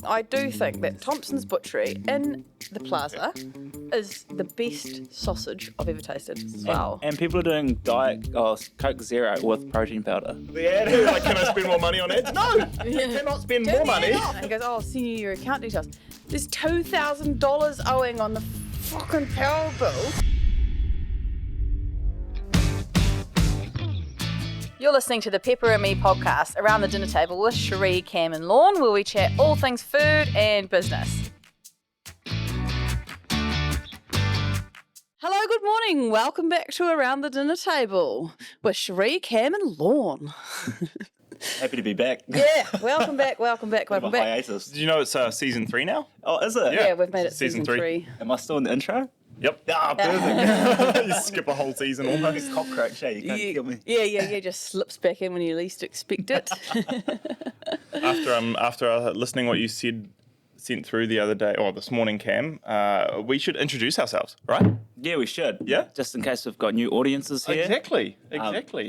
I do think that Thompson's Butchery in the plaza is the best sausage I've ever tasted as well. And people are doing Coke Zero with protein powder. The ad, like, can I spend more money on ads? No, you cannot spend more money. And he goes, oh, I'll send you your account details. There's $2,000 owing on the fucking power bill. You're listening to the Pepper and Me podcast, Around the Dinner Table with Cherie, Cam and Lorne, where we chat all things food and business. Hello, good morning. Welcome back to Around the Dinner Table with Cherie, Cam and Lorne. Happy to be back. Yeah, welcome back. Hiatus. Did you know it's season 3 now? Oh, is it? Yeah, we've made it Season season three. 3. Am I still in the intro? Yep. Ah, perfect. You skip a whole season almost. Cockroach, you can't kill me. Yeah, just slips back in when you least expect it. After listening what you sent through the other day, or this morning, Cam, we should introduce ourselves, right? Yeah, we should. Yeah? Just in case we've got new audiences here. Exactly.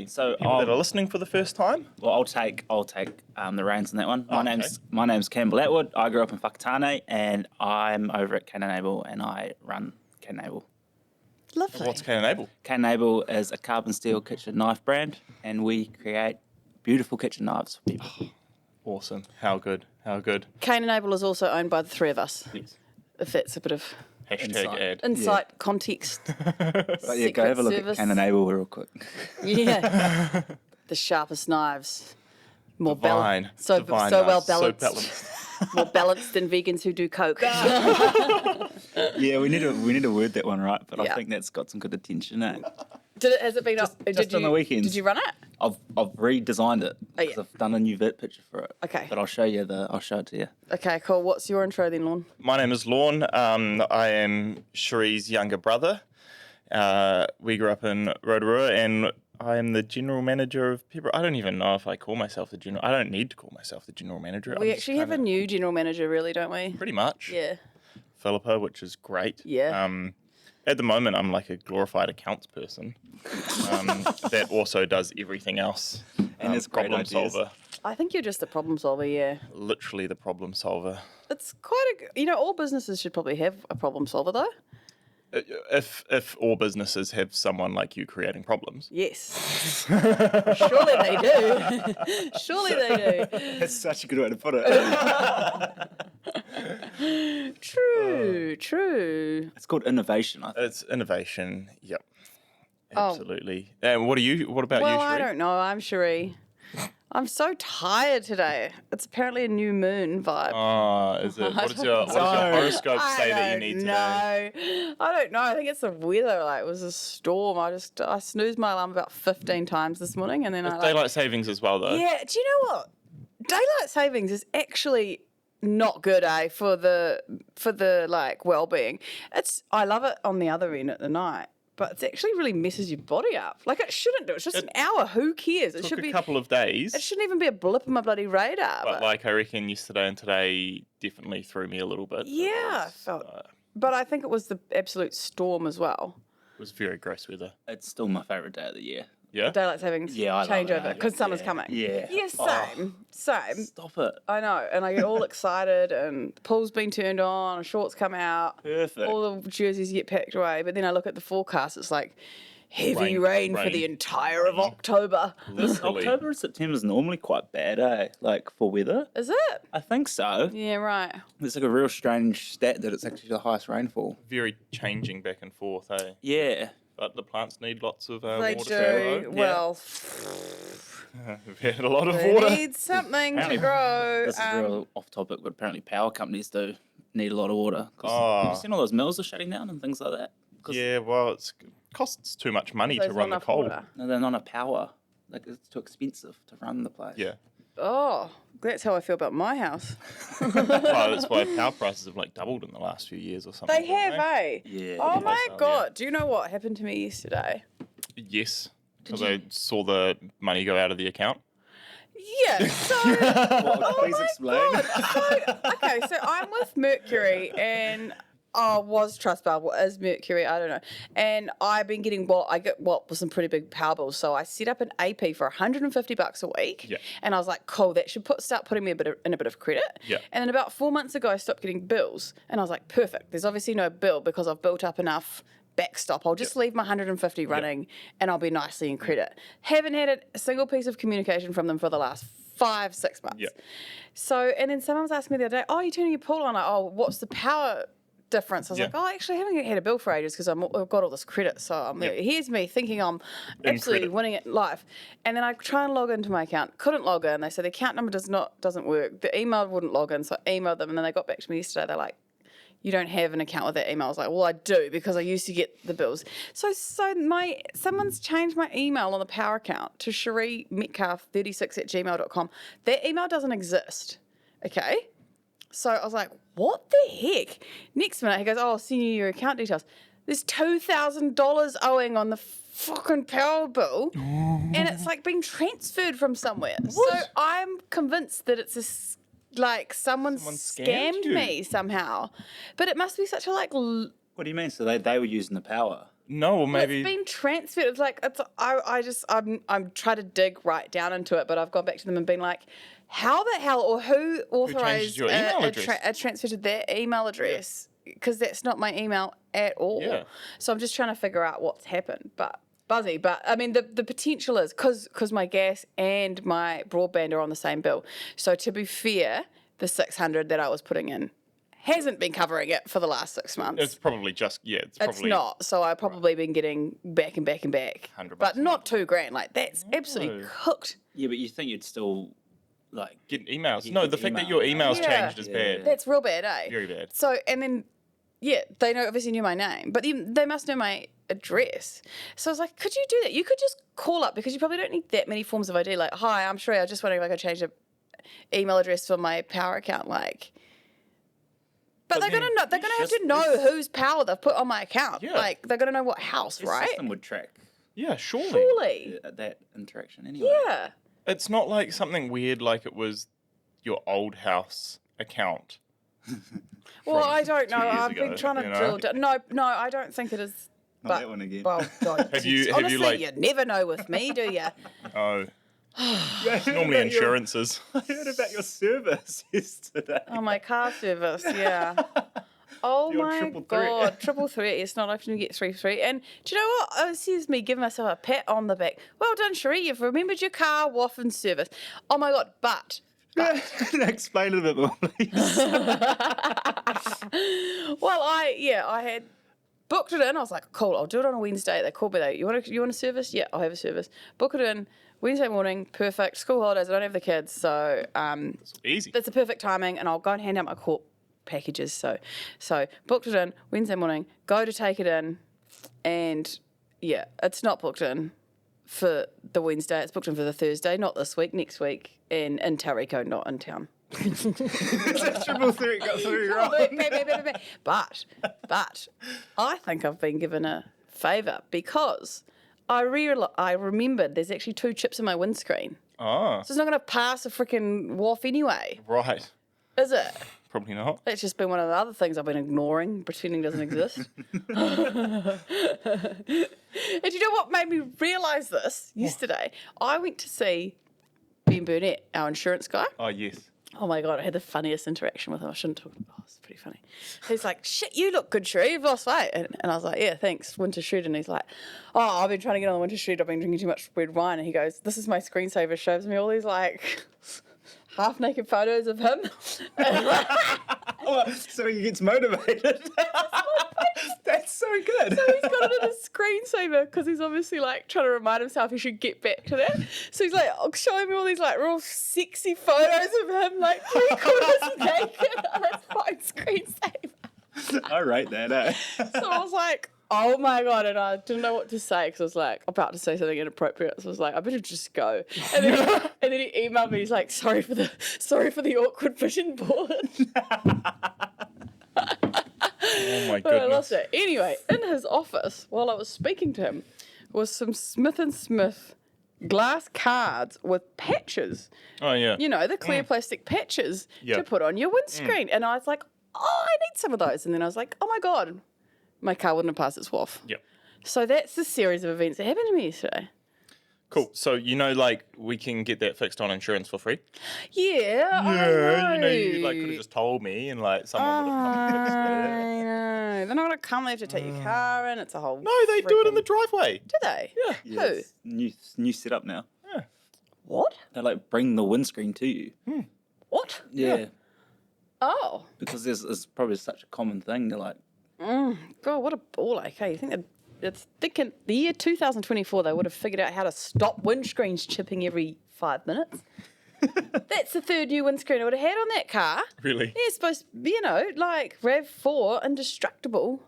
So People that are listening for the first time. Well, I'll take the reins on that one. Oh, My name's Cam Blackwood. I grew up in Whakatane, and I'm over at Cananable, and I run Cananable. Lovely. What's Cananable? Cananable is a carbon steel kitchen knife brand, and we create beautiful kitchen knives for people. Awesome. How good. Cane Enable is also owned by the three of us. Yes. If that's a bit of Hashtag ad. insight, context. But yeah, go have a look service. at Cananable real quick. Yeah. The sharpest knives. More Divine. balanced. So Divine well knives. balanced. So balanced. More balanced than vegans who do coke. Yeah, we need to word that one right, but Yeah. I think that's got some good attention. Has it been up? Just on the weekends. Did you run it? I've redesigned it because yeah. I've done a new vet picture for it. Okay. But I'll show it to you. Okay, cool. What's your intro then, Lorne? My name is Lorne. I am Cherie's younger brother. We grew up in Rotorua, and I am the general manager of Pepper. I don't even know if I call myself the general. I don't need to call myself the general manager. We actually have a new general manager, really, don't we? Pretty much. Yeah. Philippa, which is great. Yeah. At the moment, I'm like a glorified accounts person that also does everything else. And it's great problem ideas. solver. I think you're just a problem solver, yeah. Literally the problem solver. It's quite all businesses should probably have a problem solver, though. If all businesses have someone like you creating problems. Yes. Surely they do. Surely they do. That's such a good way to put it. True. It's called innovation, I think. It's innovation. Yep. Oh. Absolutely. And what about Well, you, I Cherie? don't know. I'm Cherie. I'm so tired today. It's apparently a new moon vibe. Oh, is it? What does your horoscope say that you need today? I don't know. I think it's the weather. Like, it was a storm. I snoozed my alarm about 15 times this morning, and then It's daylight savings as well, though. Yeah. Do you know what? Daylight savings is actually not good, for the like well-being. I love it on the other end at the night. But it actually really messes your body up. Like, it shouldn't do. It's just an hour. Who cares? It Took should a be. couple of days. It shouldn't even be a blip in my bloody radar. But like, I reckon yesterday and today definitely threw me a little bit. Yeah, I felt. But I think it was the absolute storm as well. It was very gross weather. It's still my favourite day of the year. Yeah? Daylight savings Yeah, I love it. changeover because summer's coming. Yeah. Yeah, same. Stop it. I know, and I get all excited, and the pool's been turned on, and shorts come out, Perfect. all the jerseys get packed away. But then I look at the forecast; it's like heavy rain for the entire of October. Literally. October and September is normally quite bad, like for weather. Is it? I think so. Yeah, right. It's like a real strange stat that it's actually the highest rainfall. Very changing back and forth, eh? Yeah. But the plants need lots of They water do. to grow. Well, We've had a lot of they water. need something to grow. This is real off topic, but apparently power companies do need a lot of water. 'Cause Oh. Have you seen all those mills are shutting down and things like that? 'Cause Yeah, well, it costs too much money There's to not run the enough coal. water. No, they're not a power. Like, it's too expensive to run the place. Yeah. Oh, that's how I feel about my house. Well, that's why power prices have like doubled in the last few years or something. They have, haven't eh? Yeah. Oh my so, God. Do you know what happened to me yesterday? Yes. Because I saw the money go out of the account. Yeah, so Please explain. God. So I'm with Mercury, and was Trustbar, what is Mercury, I don't know. And I've been getting with some pretty big power bills. So I set up an AP for $150 a week. Yeah. And I was like, cool, that should start putting me in a bit of credit. Yeah. And then about 4 months ago, I stopped getting bills. And I was like, perfect. There's obviously no bill because I've built up enough backstop. I'll just leave my 150 running and I'll be nicely in credit. Haven't had a single piece of communication from them for the last 5-6 months. Yeah. So, and then someone was asking me the other day, oh, you're turning your pool on? Like, oh, what's the power difference? I was like, oh, actually, I haven't had a bill for ages because I've got all this credit. So here's me thinking I'm absolutely winning it in life. And then I try and log into my account. Couldn't log in. They said the account number doesn't work. The email wouldn't log in. So I emailed them and then they got back to me yesterday. They're like, you don't have an account with that email. I was like, well, I do because I used to get the bills. So someone's changed my email on the power account to CherieMetcalf36@gmail.com. That email doesn't exist. Okay? So I was like, what the heck? Next minute, he goes, oh, I'll send you your account details. There's $2,000 owing on the fucking power bill, and it's like being transferred from somewhere. What? So I'm convinced that it's someone scammed me somehow. But it must be such a What do you mean? So they were using the power? No, well, maybe. It's been transferred. It's like I'm trying to dig right down into it, but I've gone back to them and been like, how the hell or who authorized your email address? a transfer to their email address? Because that's not my email at all. Yeah. So I'm just trying to figure out what's happened. But buzzy. But I mean, the potential is because my gas and my broadband are on the same bill. So to be fair, the $600 that I was putting in hasn't been covering it for the last 6 months. It's probably just, It's not. So I've probably been getting back and back and back. $100 but a not month. $2,000. Like, that's absolutely cooked. Yeah, but you think you'd still, like... Get emails. You No, get the fact that email. your emails Yeah. changed is bad. That's real bad, eh? Very bad. So, and then, they obviously knew my name, but they must know my address. So I was like, could you do that? You could just call up because you probably don't need that many forms of ID. Like, hi, I'm Cherie. I was just wondering if I could change the email address for my power account. Like, but they're gonna know. They're gonna have to know whose power they've put on my account. Yeah. Like, they're gonna know what house, The right? system would track Yeah, surely. Surely. that interaction anyway. Yeah. It's not like something weird like it was your old house account. Well, from I don't know. 2 years I've ago, been trying to you know? drill down. No, I don't think it is. Not that one again. Well, God. Have you honestly, like- you never know with me, do you? Oh, It's normally insurances. I heard about your service yesterday. Oh, my car service, yeah. Oh Your my triple threat. God, triple threat. It's not often you get 3 for 3. And do you know what? Oh, this is me giving myself a pat on the back. Well done, Cherie. You've remembered your car waff and service. Oh my God, but Explain it a bit more, please. well, I had booked it in. I was like, cool, I'll do it on a Wednesday. They called me. You want a service? Yeah, I'll have a service. Book it in Wednesday morning. Perfect. School holidays. I don't have the kids, so Easy. that's the perfect timing. And I'll go and hand out my court packages. So booked it in Wednesday morning. Go to take it in, and yeah, it's not booked in for the Wednesday. It's booked in for the Thursday. Not this week. Next week. In Tauriko, not in town. Triple threat got through wrong. But I think I've been given a favour because I remembered there's actually 2 chips in my windscreen. Oh, So it's not going to pass a freaking wharf anyway, right. is it? Probably not. That's just been one of the other things I've been ignoring, pretending doesn't exist. And you know what made me realise this yesterday? I went to see Ben Burnett, our insurance guy. Oh, yes. Oh my God, I had the funniest interaction with him. I shouldn't talk about it. Oh, it's pretty funny. He's like, shit, you look good, Cherie. You've lost weight. And I was like, yeah, thanks, winter shred. And he's like, oh, I've been trying to get on the winter shred. I've been drinking too much red wine. And he goes, this is my screensaver. Shows me all these like half-naked photos of him. Oh, so he gets motivated. That's so good. So he's got it in his screensaver because he's obviously like trying to remind himself he should get back to that. So he's like showing me all these like real sexy photos of him like 3/4 naked on his phone screensaver. I rate that, eh? So I was like, oh my God, and I didn't know what to say because I was like about to say something inappropriate. So I was like, I better just go. And then he emailed me. He's like, sorry for the awkward vision board. Oh, my But I lost goodness. it. Anyway, in his office, while I was speaking to him, was some Smith & Smith glass cards with patches. Oh, yeah. You know, the clear plastic patches Yeah. to put on your windscreen. And I was like, oh, I need some of those. And then I was like, oh my God, my car wouldn't have passed its WAF. Yep. So that's the series of events that happened to me yesterday. Cool. So, like, we can get that fixed on insurance for free? Yeah, I know. You, like, could have just told me and, like, someone would have come and fixed it. I know. They're not going to come. They have to take your car in. It's a whole. No, they do it in the driveway. Do they? Yeah. Yeah, Who? it's new setup now. Yeah. What? They like bring the windscreen to you. What? Yeah. Oh. Because it's probably such a common thing. They're like, God, what a ball ache. Hey, you think that it's thinking the year 2024 they would have figured out how to stop windscreens chipping every 5 minutes. That's the third new windscreen I would have had on that car. Really? Yeah, it's supposed to be, like RAV4, indestructible.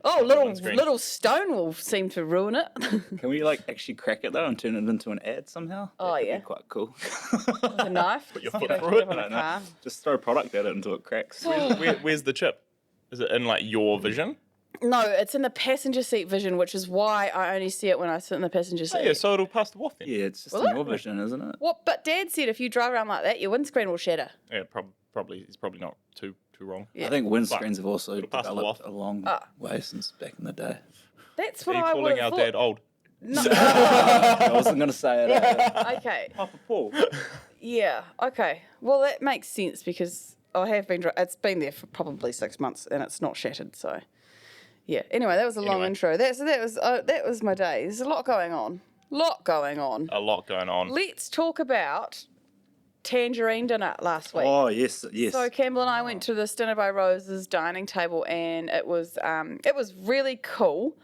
windscreen. Little stone will seem to ruin it. can we like actually crack it though and turn it into an ad somehow? Oh, That could yeah. be quite cool. With a knife. Put your Get foot a- through get it. on I a don't know. car. Just throw product at it until it cracks. Where's the chip? Is it in, like, your vision? No, it's in the passenger seat vision, which is why I only see it when I sit in the passenger seat. Oh, yeah, so it'll pass the WAF then. Yeah, it's just Will in it? your vision, isn't it? What? But Dad said if you drive around like that, your windscreen will shatter. Yeah, probably. It's probably not too wrong. Yeah. I think windscreens have also it'll pass the developed WAF. a long Ah. way since back in the day. That's Are what you I calling would our have dad thought. old? No. I wasn't going to say it. Okay. Papa Paul. Yeah. Okay. Well, that makes sense because I have been. It's been there for probably 6 months and it's not shattered. So, yeah. Anyway, that was a long Anyway. intro. That was my day. There's a lot going on. A lot going on. Let's talk about tangerine dinner last week. Oh, yes, yes. So Campbell and I went to the Dinner by Rose's dining table, and it was really cool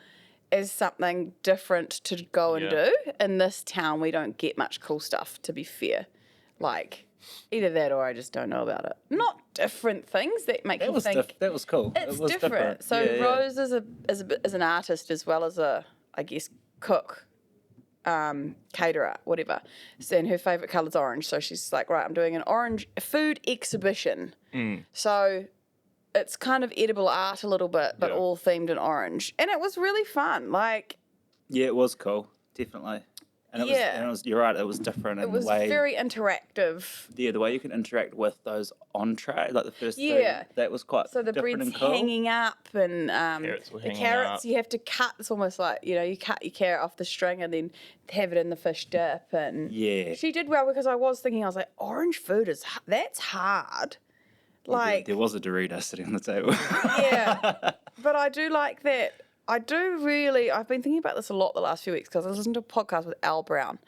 as something different to go and Yeah. do. In this town, we don't get much cool stuff, to be fair. Like, either that or I just don't know about it. Not different things that make that you was think that was cool. it's it was different. So Yeah, yeah. Rose is an artist as well as a, I guess, cook. Caterer, whatever. So, and her favourite colour's orange. So she's like, right, I'm doing an orange food exhibition. So it's kind of edible art a little bit, but Yeah. all themed in orange. And it was really fun. Like, Yeah, it was cool, definitely. And it Yeah. was, you're right, it was different in it was the way. very interactive. Yeah, the way you can interact with those entree, like the first Yeah. thing, that was quite So the different bread's and cool. hanging up and Carrots were the hanging carrots up. you have to cut. It's almost like, you cut your carrot off the string and then have it in the fish dip. And Yeah. she did well because I was like, orange food that's hard. Like, there was a Dorito sitting on the table. yeah, but I do like that. I've been thinking about this a lot the last few weeks because I listened to a podcast with Al Brown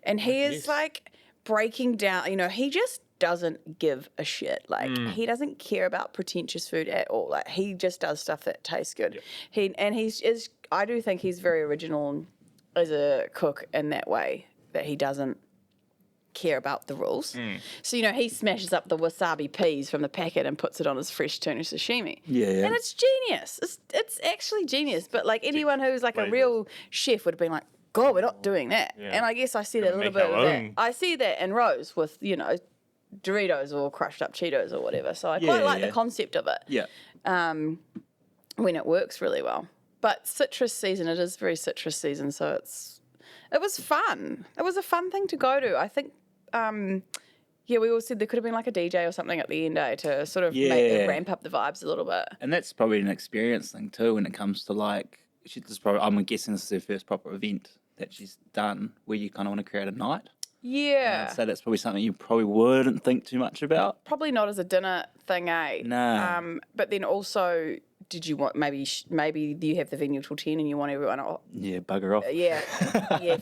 and he is yes. like breaking down, he just doesn't give a shit. Like he doesn't care about pretentious food at all. Like he just does stuff that tastes good. Yep. I do think he's very original as a cook in that way that he doesn't care about the rules. So, he smashes up the wasabi peas from the packet and puts it on his fresh tuna sashimi. Yeah. And it's genius. It's actually genius. But like anyone who's like a real chef would have been like, God, we're not doing that. Yeah. And I guess I see that a Gotta little make bit our of that. own. I see that in Rose with, Doritos or crushed up Cheetos or whatever. So I quite like Yeah. the concept of it Yeah. when it works really well. But citrus season, it is very citrus season, so it was fun. It was a fun thing to go to. I think, we all said there could have been like a DJ or something at the end, to sort of Yeah. ramp up the vibes a little bit. And that's probably an experience thing too when it comes to I'm guessing this is her first proper event that she's done where you kind of want to create a night. Yeah. So that's probably something you probably wouldn't think too much about. Probably not as a dinner thing, eh? No. But then also, did you want, maybe you have the venue till 10 and you want everyone, Yeah, bugger off.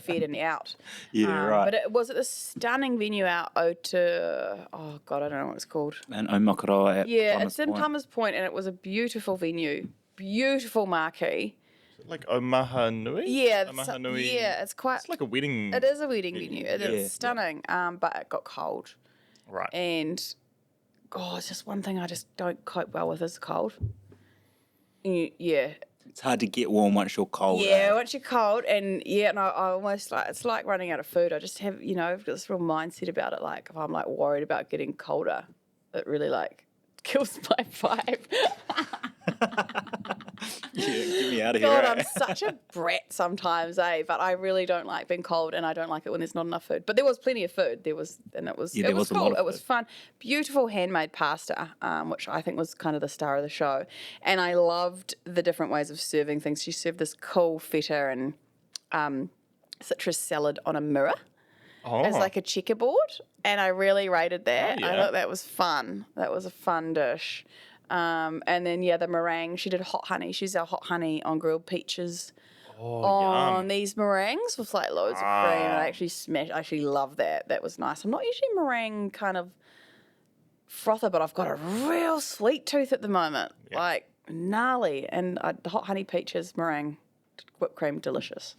fed and out. Yeah, right. But it was at the stunning venue out I don't know what it's called. And Omakara at Yeah, Plumbers it's in Point. Plumbers Point, and it was a beautiful venue, beautiful marquee. Like Omaha Nui? Yeah, Omaha Nui. yeah, it's quite. It's like a wedding. It is a wedding venue. It is Yeah. stunning, but it got cold, Right. and it's just one thing I just don't cope well with is cold. Yeah, It's hard to get warm once you're cold. yeah. Once you're cold, and I almost it's like running out of food. I just have I've got this real mindset about it. Like if I'm like worried about getting colder, it really like kills my vibe. Yeah, get me out of here. God, eh? I'm such a brat sometimes, eh? But I really don't like being cold, and I don't like it when there's not enough food. But there was plenty of food. It was Yeah, it was there was a cool. lot of It was food. fun. Beautiful handmade pasta, which I think was kind of the star of the show. And I loved the different ways of serving things. She served this cool feta and citrus salad on a mirror as like a checkerboard, and I really rated that. Oh, I yeah. thought that was fun. That was a fun dish. And then the meringue. She did hot honey. She's our hot honey on grilled peaches on yum. these meringues with like loads of cream. And I actually smashed. I actually love that. That was nice. I'm not usually a meringue kind of frother, but I've got a real sweet tooth at the moment, like gnarly. And the hot honey peaches meringue, whipped cream, delicious.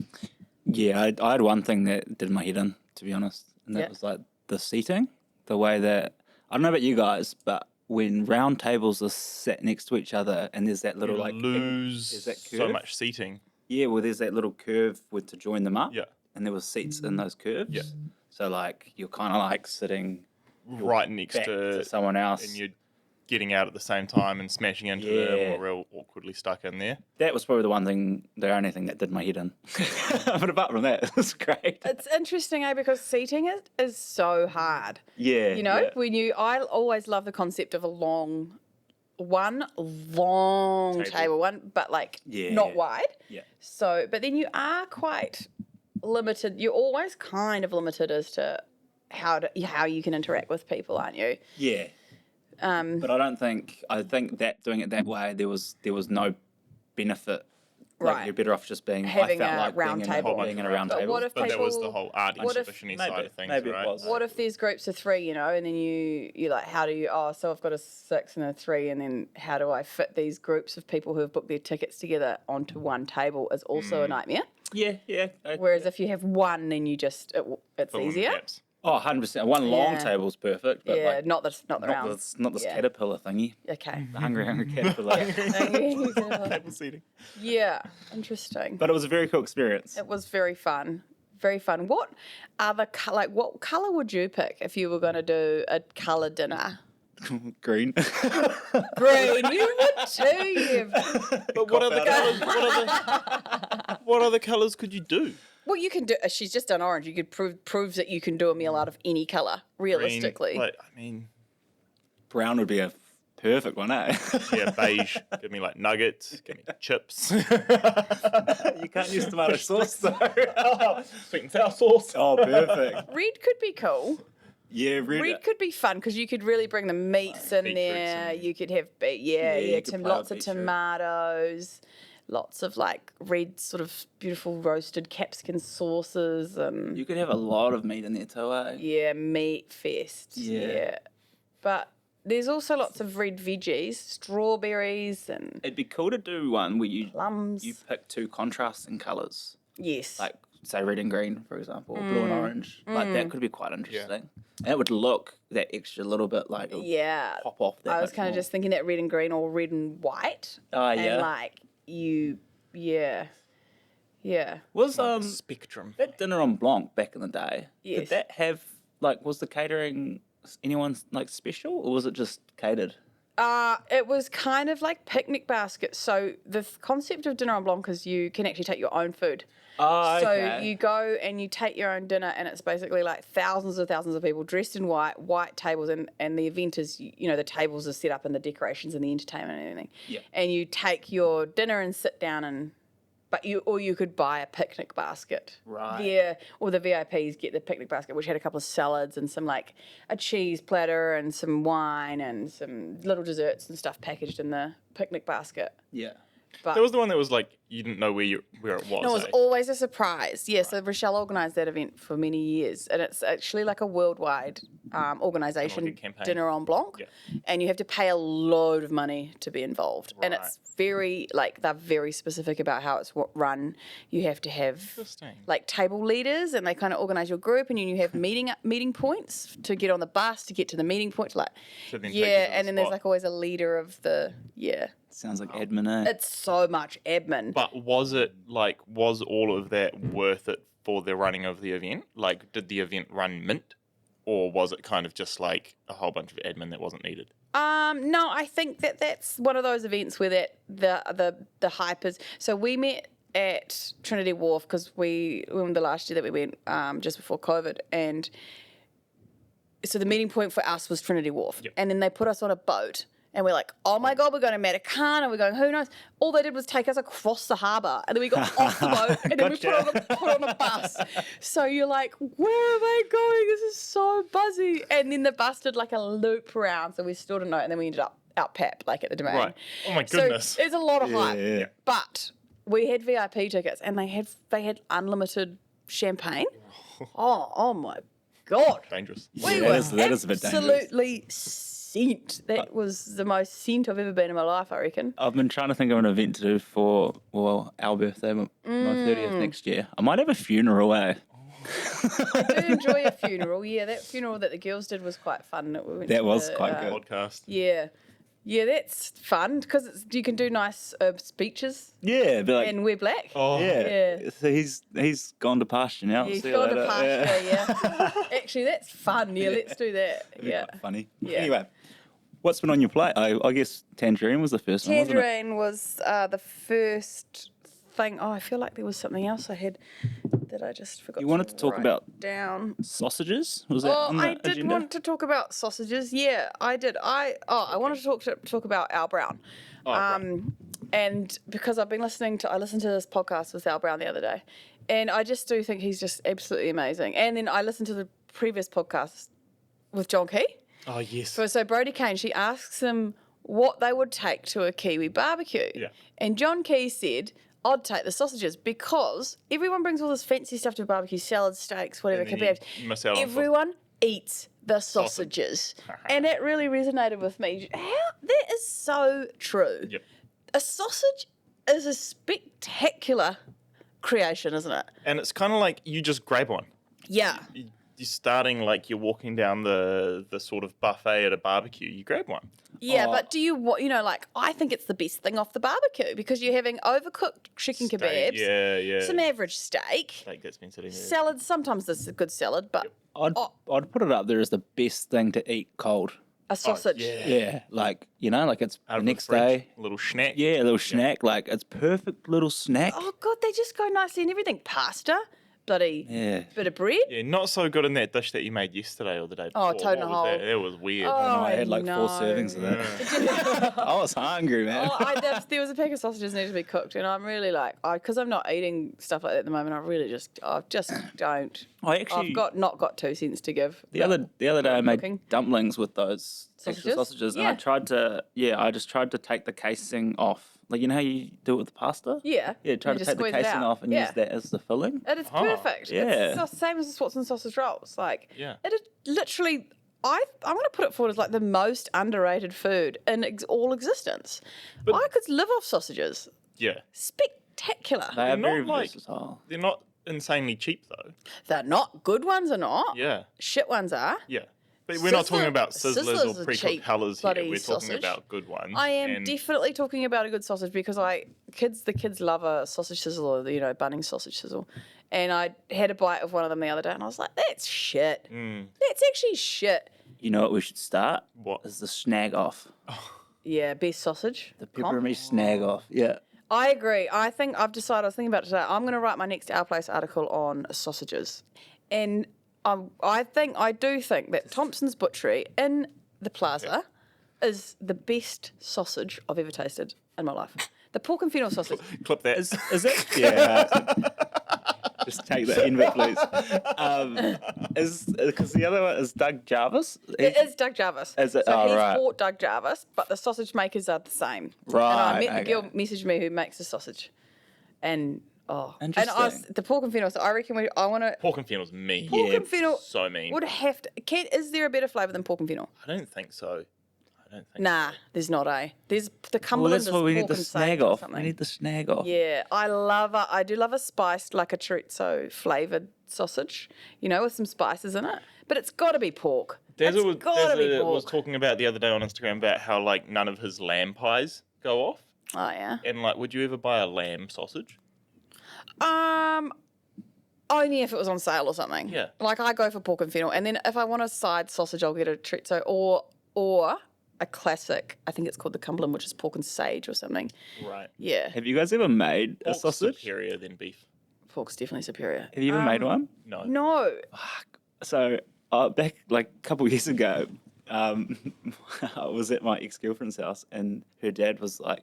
Yeah, I had one thing that did my head in, to be honest, and that was like the seating, the way that I don't know about you guys, but when round tables are sat next to each other and there's that little You like lose is that so curve? much seating. Yeah, well, there's that little curve with to join them up. Yeah. And there was seats in those curves. Yeah. So like you're kind of like sitting Right next back to someone else. and you're getting out at the same time and smashing into them Yeah. or real awkwardly stuck in there. That was probably the only thing that did my head in. But apart from that, it was great. It's interesting, because seating is so hard. Yeah. You know, yeah. I always love the concept of one long table, but like Yeah. not wide. Yeah. So, but then you are quite limited. You're always kind of limited as to how you can interact with people, aren't you? Yeah. But I think that doing it that way, there was no benefit. Like Right. you're better off just being Having I felt a like round being table. being in a round But table. what if But that was the people- whole art what if- exhibition Maybe- side of things, maybe it right? was. What if there's groups of three, and then you like, how do you, so I've got a 6 and a 3, and then how do I fit these groups of people who have booked their tickets together onto one table is also a nightmare. Yeah. Whereas if you have one, then you just, it's Fill in the easier. gaps. Oh, 100%. One long Yeah. table's perfect. But Yeah, like, not the round. not this Yeah. caterpillar thingy. Okay. The hungry caterpillar. Table seating. Yeah, interesting. But it was a very cool experience. It was very fun. Very fun. What other what colour would you pick if you were going to do a colour dinner? Green. Green. You would too. You. But what other colours? What other colours could you do? Well, you can do. She's just done orange. You could prove that you can do a meal out of any colour, realistically. Green, I mean, Brown would be a perfect one, eh? yeah, beige. Give me like nuggets. Give me chips. You can't use tomato sauce though. Sweet and sour sauce. Oh, perfect. Red could be cool. Yeah, Red could be fun because you could really bring the meats in beetroots there. and- You could have you could play lots of with beetroot. tomatoes, lots of like red sort of beautiful roasted capsicum sauces and You could have a lot of meat in there too, eh? yeah, meat fest. Yeah. But there's also lots of red veggies, strawberries and It'd be cool to do one where you plums. pick two contrasting colours, Yes. like say red and green, for example, or blue and orange. Like that could be quite interesting. And it would look that extra little bit like it would yeah. pop off. That I was much kind of more. just thinking that red and green or red and white. Oh yeah. And like yeah. Was Spectrum. that dinner on Blanc back in the day? Yes. Did that have like was the catering anyone's like special or was it just catered? It was kind of like picnic baskets. So the concept of dinner en blanc is you can actually take your own food. Oh, So okay. you go and you take your own dinner, and it's basically like thousands of people dressed in white tables, and the event is, the tables are set up and the decorations and the entertainment and everything. Yeah. And you take your dinner and sit down or you could buy a picnic basket. Right. Or the VIPs get the picnic basket, which had a couple of salads and some like a cheese platter and some wine and some little desserts and stuff packaged in the picnic basket. Yeah. But That was the one that was like you didn't know where it was. no, it was eh? always a surprise. Yeah, so Rochelle organised that event for many years, and it's actually like a worldwide organisation, Like a campaign. Dinner en Blanc, Yeah. and you have to pay a load of money to be involved, and Right. it's they're very specific about how it's run. You have to have Interesting. like table leaders, and they kind of organise your group, and you have meeting points to get on the bus to get to the meeting point. Like, So then take you to yeah, the and then there's spot. like always a leader of the Sounds like admin, eh? It's so much admin. But was all of that worth it for the running of the event? Like, did the event run mint? Or was it kind of just like a whole bunch of admin that wasn't needed? No, I think that's one of those events where the hype is. So we met at Trinity Wharf because we went the last year that we went just before COVID, and so the meeting point for us was Trinity Wharf, and then they put us on a boat. And we're like, oh my God, we're going to Matakana. We're going, who knows? All they did was take us across the harbour. And then we got off the boat and then we put on a bus. So you're like, where are they going? This is so buzzy. And then the bus did like a loop round. So we still didn't know. And then we ended up out Pap, like at the Domain. Right. Oh my goodness. So there's a lot of hype. Yeah. But we had VIP tickets and they had unlimited champagne. Oh my God. Dangerous. We that were is a bit dangerous. absolutely scent. That was the most scent I've ever been in my life, I reckon. I've been trying to think of an event to do for, our birthday, my 30th next year. I might have a funeral, eh? I do enjoy a funeral. Yeah, that funeral that the girls did was quite fun. That was quite good. Podcast. Yeah. Yeah, that's fun because you can do nice speeches Yeah, but like, and wear black. Oh, yeah. So he's gone to pasture now. He's See you gone to later. pasture, yeah. Actually, that's fun. Yeah, let's do that. It'd be Yeah. quite funny. Yeah. Anyway, what's been on your plate? I guess Tangerine was the first one, wasn't it? Tangerine was the first thing. Oh, I feel like there was something else I had that I just forgot. You wanted to talk write about down. Sausages? Was that Oh, on the I did agenda? want to talk about sausages. Yeah, I did. I wanted to talk about Al Brown. right. And because I listened to this podcast with Al Brown the other day, and I just do think he's just absolutely amazing. And then I listened to the previous podcast with John Key. Oh, yes. So Brodie Kane, she asks him what they would take to a Kiwi barbecue. Yeah. And John Key said, I'd take the sausages because everyone brings all this fancy stuff to a barbecue, salads, steaks, whatever, And then kebabs. you miss out on Everyone eats the sausages. And it really resonated with me. That is so true. Yep. A sausage is a spectacular creation, isn't it? And it's kind of like you just grab one. Yeah. You're starting like you're walking down the sort of buffet at a barbecue. You grab one. Yeah, Oh. but do you, like, I think it's the best thing off the barbecue because you're having overcooked chicken Steak, kebabs, Yeah. some average steak, Steak that's been sitting there. salad. Sometimes this is a good salad, but I'd put it up there as the best thing to eat cold. a sausage. yeah. Yeah, like, like it's Out the of next fridge, day. a little snack. Yeah, a little snack. Like, it's perfect little snack. Oh, God, they just go nicely in everything. Pasta, bloody Yeah. bit of bread. Yeah, not so good in that dish that you made yesterday or the day before. Oh, toad in a What was that? hole. It was weird. Oh, I had like 4 no. servings of that. I was hungry, man. There was a pack of sausages needed to be cooked, and I'm really like, because I'm not eating stuff like that at the moment. I just don't. I actually, I've not got 2 cents to give. the other day I made cooking. dumplings with those extra Sausages? sausages, and Yeah. I just tried to take the casing off. Like, you know how you do it with the pasta? Yeah. Yeah, try You to just take the squeeze it casing out. off and Yeah. use that as the filling. It is Oh, perfect. yeah. It's the same as what's in sausage rolls. Like, Yeah. it is literally. I'm going to put it forward as like the most underrated food in all existence. I could live off sausages. Yeah. Spectacular. They are not very like- versatile. They're not insanely cheap though. They're not good ones, are not. Yeah. Shit ones are. Yeah. But we're not talking about Sizzlers sizzlers are or pre-cooked cheap hellas here. bloody We're talking sausage. about good ones. I am and definitely talking about a good sausage because the kids love a sausage sizzle or Bunnings sausage sizzle, and I had a bite of one of them the other day and I was like, that's shit. That's actually shit. You know what we should start? What? Is the snag off. Yeah, best sausage. The pepperoni snag off. Yeah. I agree. I think I've decided. I was thinking about it today. I'm going to write my next Our Place article on sausages, and I do think that Thompson's Butchery in the Plaza is the best sausage I've ever tasted in my life. The pork and fennel sausage. Clip that. Is it? Yeah. Just take that invite, please. Because the other one is Doug Jarvis. It is Doug Jarvis. Is it? So Oh, he's right. bought Doug Jarvis, but the sausage makers are the same. Right, And I met the okay. girl messaged me who makes the sausage, and Interesting. the pork and fennel. So I reckon I want to. Pork and fennel's mean. Pork Yeah, and fennel so mean. would have to. Is there a better flavour than pork and fennel? I don't think so. Nah, there's not. There's the Well, Cumberland. that's is why we need pork the and snag sage or off. We something. need the snag off. Yeah, I do love a spiced, like a chorizo flavoured sausage, with some spices in it. But it's got to be pork. Dazzle It's got to be was pork. talking about the other day on Instagram about how like none of his lamb pies go off. Oh yeah. And like, would you ever buy a lamb sausage? Only if it was on sale or something. Yeah. Like I go for pork and fennel, and then if I want a side sausage, I'll get a chorizo or a classic. I think it's called the Cumberland, which is pork and sage or something. Right. Yeah, Have you guys ever made a Pork's sausage? superior than beef. pork's definitely superior. Have you ever made one? No. No. So back like a couple of years ago, I was at my ex-girlfriend's house and her dad was like,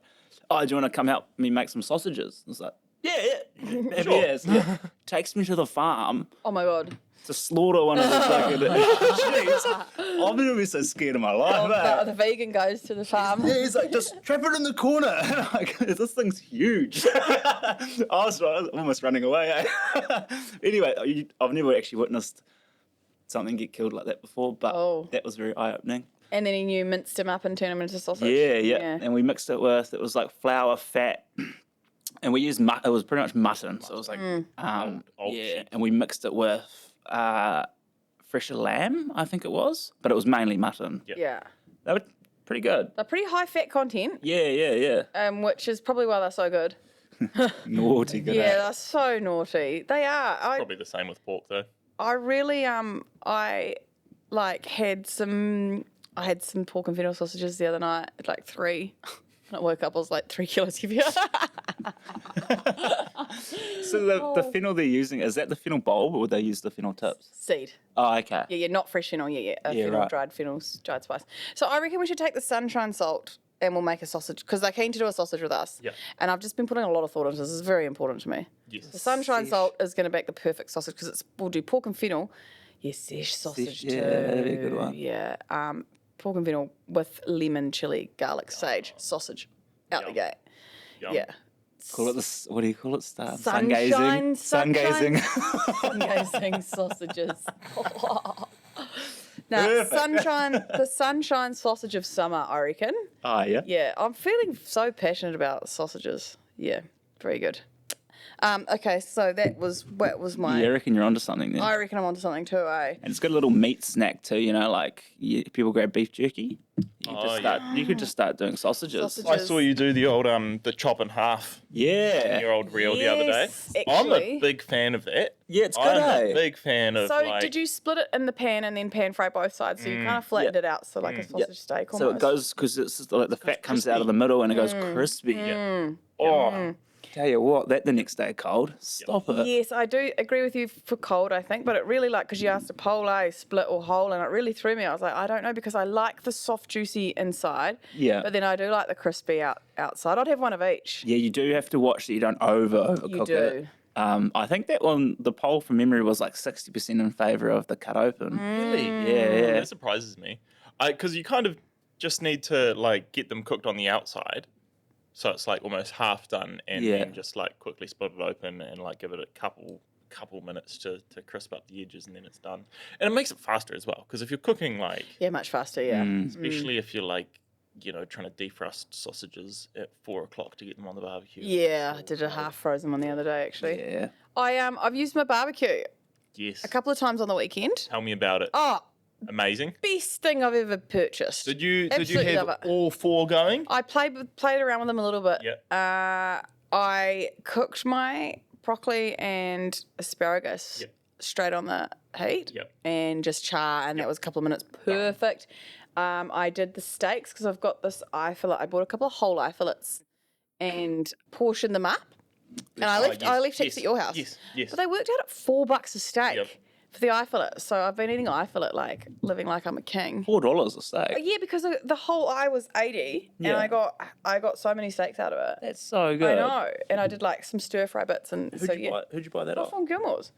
"Oh, do you want to come help me make some sausages?" I was like, "Yeah, Sure. yes." Yeah. Takes me to the farm Oh my god. to slaughter one of the fucking. Jeez, I've never been so scared in my life. The vegan goes to the farm. Yeah, he's like, just trap it in the corner. And I'm like, this thing's huge. I was almost running away. Anyway, I've never actually witnessed something get killed like that before, but that was very eye-opening. And then you minced them up and turned them into sausage. Yeah. And we mixed it with, it was like flour, fat, and we used, it was pretty much mutton. So it was like, Old yeah. shit. And we mixed it with fresher lamb, I think it was, but it was mainly mutton. Yeah. They were pretty good. They're pretty high fat content, Yeah. which is probably why they're so good. Naughty good. Yeah, they're so naughty. They are. Probably the same with pork though. I really I like had some pork and fennel sausages the other night, like 3. When I woke up, I was like 3 kilos heavier. So the fennel they're using, is that the fennel bulb or would they use the fennel tips? Seed. Oh, okay. Yeah, not fresh fennel. Yeah. Fennel, right. dried fennels, dried spice. So I reckon we should take the sunshine salt and we'll make a sausage because they're keen to do a sausage with us. Yeah. And I've just been putting a lot of thought into this. This is very important to me. Yes. The sunshine salt is going to make the perfect sausage because we'll do pork and fennel. Yes, sesh sausage too. Yeah, that'd be a good one. Yeah. Pork and fennel with lemon, chili, garlic, sage, sausage out the gate. Yum. Yeah. Call it this. What do you call it? Sunshine. Sun-gazing. Sun-gazing sausages. Now, the sunshine sausage of summer, I reckon. Oh, yeah. Yeah, I'm feeling so passionate about sausages. Yeah, very good. Okay, so that was my. Yeah, I reckon you're onto something there. I reckon I'm onto something too, eh? And it's got a little meat snack too, you know, like people grab beef jerky. You could just start doing sausages. I saw you do the old the chop in half in Yeah. your old reel the other day. Yes, I'm actually. a big fan of that. Yeah, it's good, I'm eh? a big fan of So like did you split it in the pan and then pan fry both sides? So you kind of flattened it out, so like a sausage steak almost. So it goes, because it's like the fat comes out of the middle and it goes crispy. Yeah. Oh, tell you what, that the next day cold. Stop it. Yes, I do agree with you for cold, I think, but it really because you asked a pole, split or whole, and it really threw me. I was like, I don't know, because I like the soft, juicy inside, Yeah. but then I do like the crispy outside. I'd have one of each. Yeah, you do have to watch that you don't overcook You do. it. I think that one, the poll from memory was like 60% in favour of the cut open. really. Yeah. That surprises me. Because you kind of just need to like get them cooked on the outside, so it's like almost half done, and then just like quickly split it open and like give it a couple minutes to crisp up the edges, and then it's done. And it makes it faster as well, because if you're cooking like, Yeah, much faster, yeah. especially if you're like, you know, trying to defrost sausages at 4 o'clock to get them on the barbecue. Yeah, I did a half frozen one the other day, actually. Yeah. I've used my barbecue Yes. a couple of times on the weekend. Tell me about it. Oh, Amazing. best thing I've ever purchased. Did you Absolutely have love it. all 4 going? I played around with them a little bit. Yeah. I cooked my broccoli and asparagus Yep. straight on the heat Yep. and just char, and that was a couple of minutes. Perfect. I did the steaks because I've got this eye fillet. I bought a couple of whole eye fillets and portioned them up. And I left heaps at your house. Yes. But they worked out at $4 a steak Yep. for the eye fillet. So I've been eating eye fillet, like living like I'm a king. $4 a steak. Yeah, because the whole eye was 80, and Yeah. I got so many steaks out of it. That's so good. I know, and I did like some stir fry bits, and Who'd you buy that Got off? from Gilmore's.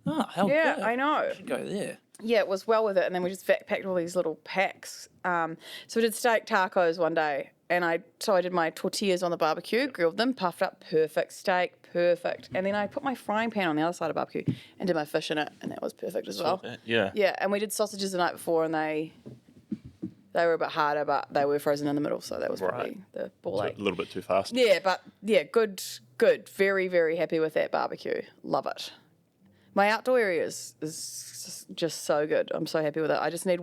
Oh, hell Yeah, good. I know. You should go there. Yeah, it was well with it, and then we just packed all these little packs. So we did steak tacos one day, and I did my tortillas on the barbecue, grilled them, puffed up, perfect steak, perfect. And then I put my frying pan on the other side of the barbecue and did my fish in it, and that was perfect as well. Yeah. Yeah, and we did sausages the night before, and they were a bit harder, but they were frozen in the middle, so that was probably the ball ache. A little bit too fast. Yeah, but yeah, good. Very, very happy with that barbecue. Love it. My outdoor area is just so good. I'm so happy with it. I just need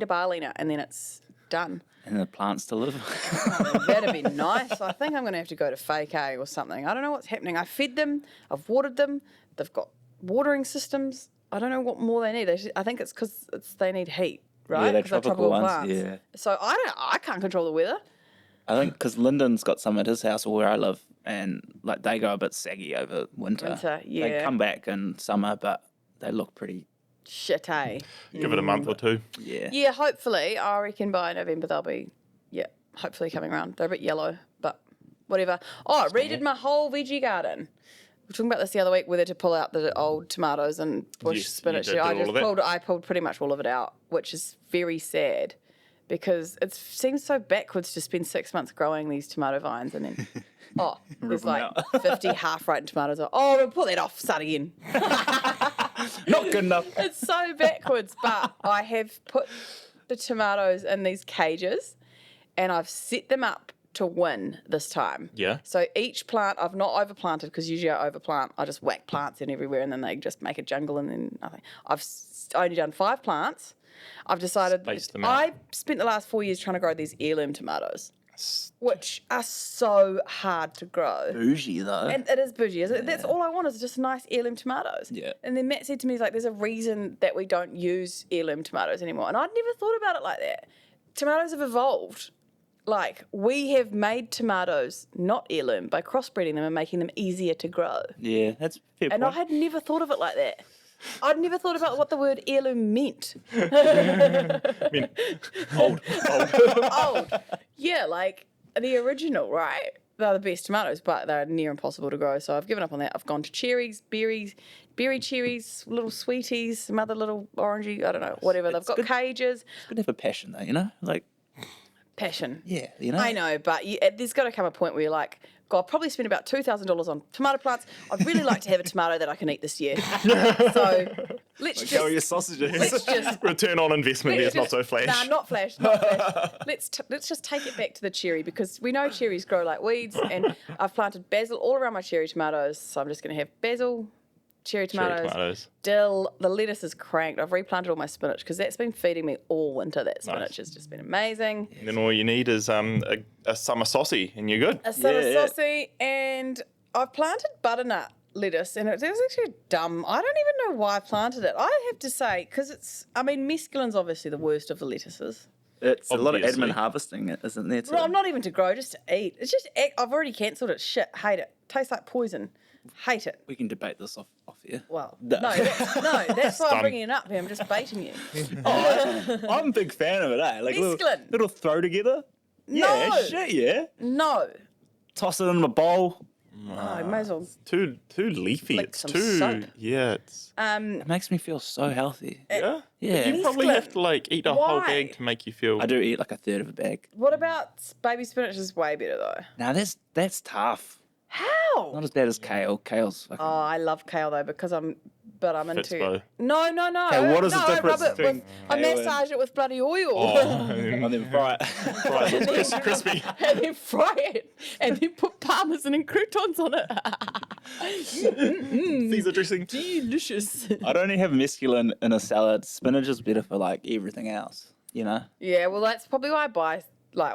a barlina, and then it's done. And the plants to live. That'd be nice. I think I'm going to have to go to Fake A or something. I don't know what's happening. I fed them. I've watered them. They've got watering systems. I don't know what more they need. I think it's because they need heat right? Yeah, they're 'Cause they're tropical ones. plants. Yeah. So I can't control the weather. I think because Lyndon's got some at his house or where I live, and like they go a bit saggy over winter. Winter, They yeah. come back in summer, but they look pretty. Shit, eh? Give it a month or two. Yeah. Yeah, hopefully. I reckon by November they'll be, hopefully coming around. They're a bit yellow, but whatever. Oh, I redid my whole veggie garden. We were talking about this the other week, whether to pull out the old tomatoes and bush Yes, you spinach. did I do just all of it. I pulled pretty much all of it out, which is very sad because it seems so backwards to spend 6 months growing these tomato vines and then, there's them like out. 50 half-ripened tomatoes. Oh, we'll pull that off, start again. Not good enough. It's so backwards, but I have put the tomatoes in these cages and I've set them up to win this time. Yeah. So each plant, I've not overplanted because usually I overplant. I just whack plants in everywhere and then they just make a jungle and then nothing. I've only done 5 plants. I've decided Spaced them out. I spent the last 4 years trying to grow these heirloom tomatoes, which are so hard to grow. Bougie though. And it is bougie. That's all I want is just nice heirloom tomatoes. Yeah. And then Matt said to me, he's like, there's a reason that we don't use heirloom tomatoes anymore. And I'd never thought about it like that. Tomatoes have evolved. Like, we have made tomatoes not heirloom by crossbreeding them and making them easier to grow. Yeah, that's a fair And I point. had never thought of it like that. I'd never thought about what the word heirloom meant. I mean, old. Old. Yeah, like the original, right? They're the best tomatoes, but they're near impossible to grow. So I've given up on that. I've gone to cherries, berries, berry cherries, little sweeties, some other little orangey, I don't know, whatever. They've got good. cages. It's good to have a passion though, you know? Like, Passion. yeah, you know? I know, but there's got to come a point where you're like, God, I'll probably spend about $2,000 on tomato plants. I'd really like to have a tomato that I can eat this year. So let's Go your just... sausages. Let's just Return on investment let's is not so just- flash. Nah, not flash, not flash. Let's just take it back to the cherry because we know cherries grow like weeds, and I've planted basil all around my cherry tomatoes. So I'm just going to have basil, cherry tomatoes, dill. The lettuce is cranked. I've replanted all my spinach because that's been feeding me all winter. That spinach has just been amazing. And then all you need is a summer saucy and you're good. A summer Yeah. saucy, and I've planted butternut lettuce, and it was actually dumb. I don't even know why I planted it. I have to say, because mescalin's obviously the worst of the lettuces. It's a lot of Obviously. admin harvesting, isn't there? Well, not even to grow, just to eat. It's just, I've already cancelled it. Shit, hate it. Tastes like poison. Hate it. We can debate this off here. Well, No. that's why I'm Done. bringing it up here. I'm just baiting you. I'm a big fan of it, eh? Like Mesclun. little throw together. Yeah, No. shit, yeah. No. Toss it in a bowl. Oh, may as well. Too leafy. Like It's some too soap. yeah. It's It makes me feel so healthy. yeah. Yeah. You probably Mesclun. have to like eat a whole Why? bag to make you feel. I do eat like a third of a bag. What about baby spinach is way better, though. Now that's tough. How? Not as bad as kale. Kale's fucking. Oh, I love kale though because I'm into. Fitspo. No. Okay, what is the no, difference I rub it between with. I kale massage it with bloody oil. Oh, and then fry it. fries, it's crispy. and then fry it, and then put parmesan and croutons on it. Caesar dressing. Delicious. I'd only have mescaline in a salad. Spinach is better for like everything else. You know. Yeah, well, that's probably why I buy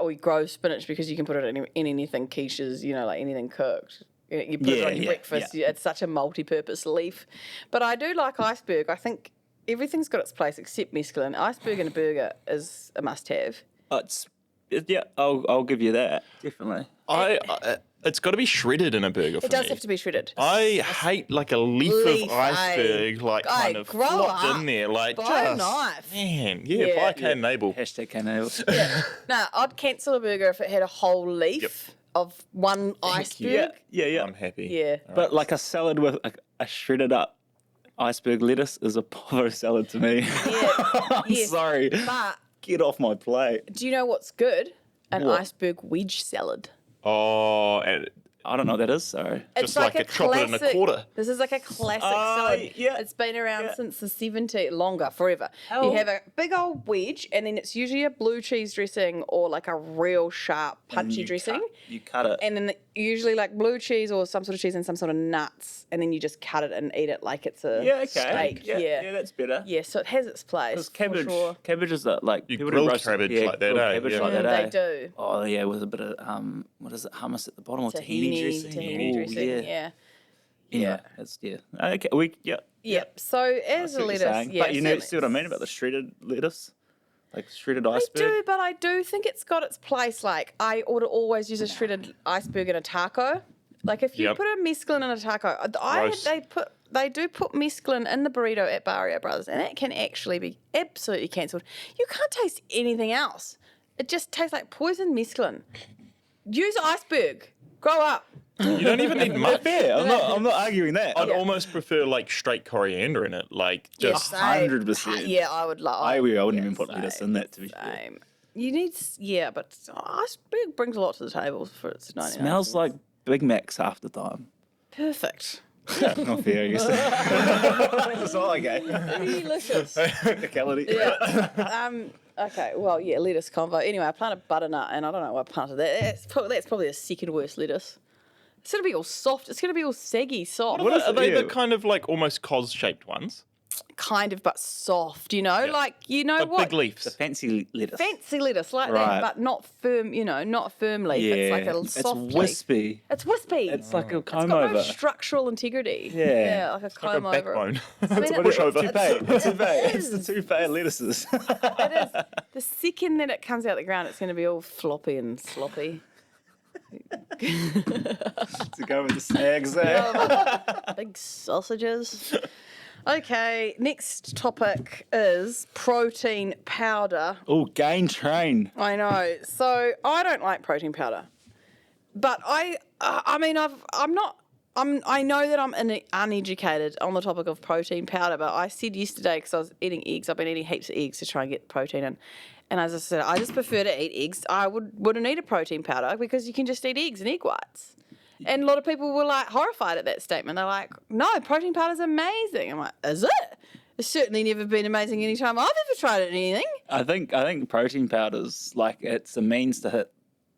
or you grow spinach because you can put it in anything quiches, like anything cooked. You put it on your breakfast. yeah. It's such a multi-purpose leaf. But I do like iceberg. I think everything's got its place except mescaline. Iceberg in a burger is a must-have. I'll give you that definitely. It's got to be shredded in a burger for It does me. have to be shredded. I hate like a leaf Leaf, of iceberg, like Aye, kind of grow flopped up. in there, like Buy a just knife. man, Yeah. buy a cane Mabel. Hashtag canals. No, I'd cancel a burger if it had a whole leaf of one iceberg. Yeah. I'm happy. Yeah. But like a salad with a shredded up iceberg lettuce is a povo salad to me. Yeah. I'm Yes. sorry. But Get off my plate. do you know what's good? An What? iceberg wedge salad. Oh, and I don't know what that is, sorry. Just like a chop it in a quarter. This is like a classic Oh, salad. yeah. It's been around Yeah. since the 70s, longer, forever. Oh. You have a big old wedge, and then it's usually a blue cheese dressing or like a real sharp, punchy dressing. You cut it. And then usually like blue cheese or some sort of cheese and some sort of nuts, and then you just cut it and eat it like it's a yeah, okay. steak. Yeah, that's better. Yeah, so it has its place. Because for cabbage, sure. cabbage is that like You people grilled do roast cabbage like that, grilled eh? cabbage Yeah. like that, They eh? do. Oh yeah, with a bit of what is it, hummus at the bottom or tahini dressing. Tahini Ooh, dressing, yeah. Yeah, Yeah. that's Okay, Yep. So as a what you're lettuce, saying. yeah, But you know, certainly. see what I mean about the shredded lettuce? Like shredded I iceberg? do, but I do think it's got its place. Like, I ought to always use a shredded iceberg in a taco. Like, if you Yep. put a mescaline in a taco, Gross. they do put mescaline in the burrito at Barrio Brothers, and it can actually be absolutely cancelled. You can't taste anything else. It just tastes like poison mescaline. Use iceberg. Grow up. You don't even need much. Yeah, I'm not arguing that. I'd almost prefer like straight coriander in it, like just Same. 100%. Yeah, I would love. I wouldn't even put same, lettuce in that, to be fair. same. You need, but iceberg brings a lot to the table for its 99 Smells cents. like Big Macs half the time. Perfect. Not fair, I guess. That's all I get. Delicious. Technicality. Yeah. Okay. Well, yeah, lettuce combo. Anyway, I planted butternut, and I don't know why I planted that. That's probably the second worst lettuce. It's gonna be all soft. It's gonna be all saggy, soft. Are they the Ew. kind of like almost cos-shaped ones? Kind of, but soft. You know, like you know The what? big leaves. The fancy lettuce. Fancy lettuce like Right. that, but not firm. You know, not firm leaf. Yeah. It's like a soft It's leaf. wispy. It's wispy. It's like a It's comb got over. no structural integrity. Yeah. like a Like a comb over. backbone. I mean, It's a pushover. Toupee. It It's the is. toupee lettuces. It is. The second that it comes out of the ground, it's going to be all floppy and sloppy. To go with the snags there. Big sausages. Okay, next topic is protein powder. Oh, gain train. I know. So I don't like protein powder, but I know that I'm uneducated on the topic of protein powder. But I said yesterday, because I was eating eggs, I've been eating heaps of eggs to try and get protein in. And as I said, I just prefer to eat eggs. I wouldn't need a protein powder because you can just eat eggs and egg whites. And a lot of people were like horrified at that statement. They're like, no, protein powder's amazing. I'm like, is it? It's certainly never been amazing any time I've ever tried it in anything. I think protein powder's like it's a means to hit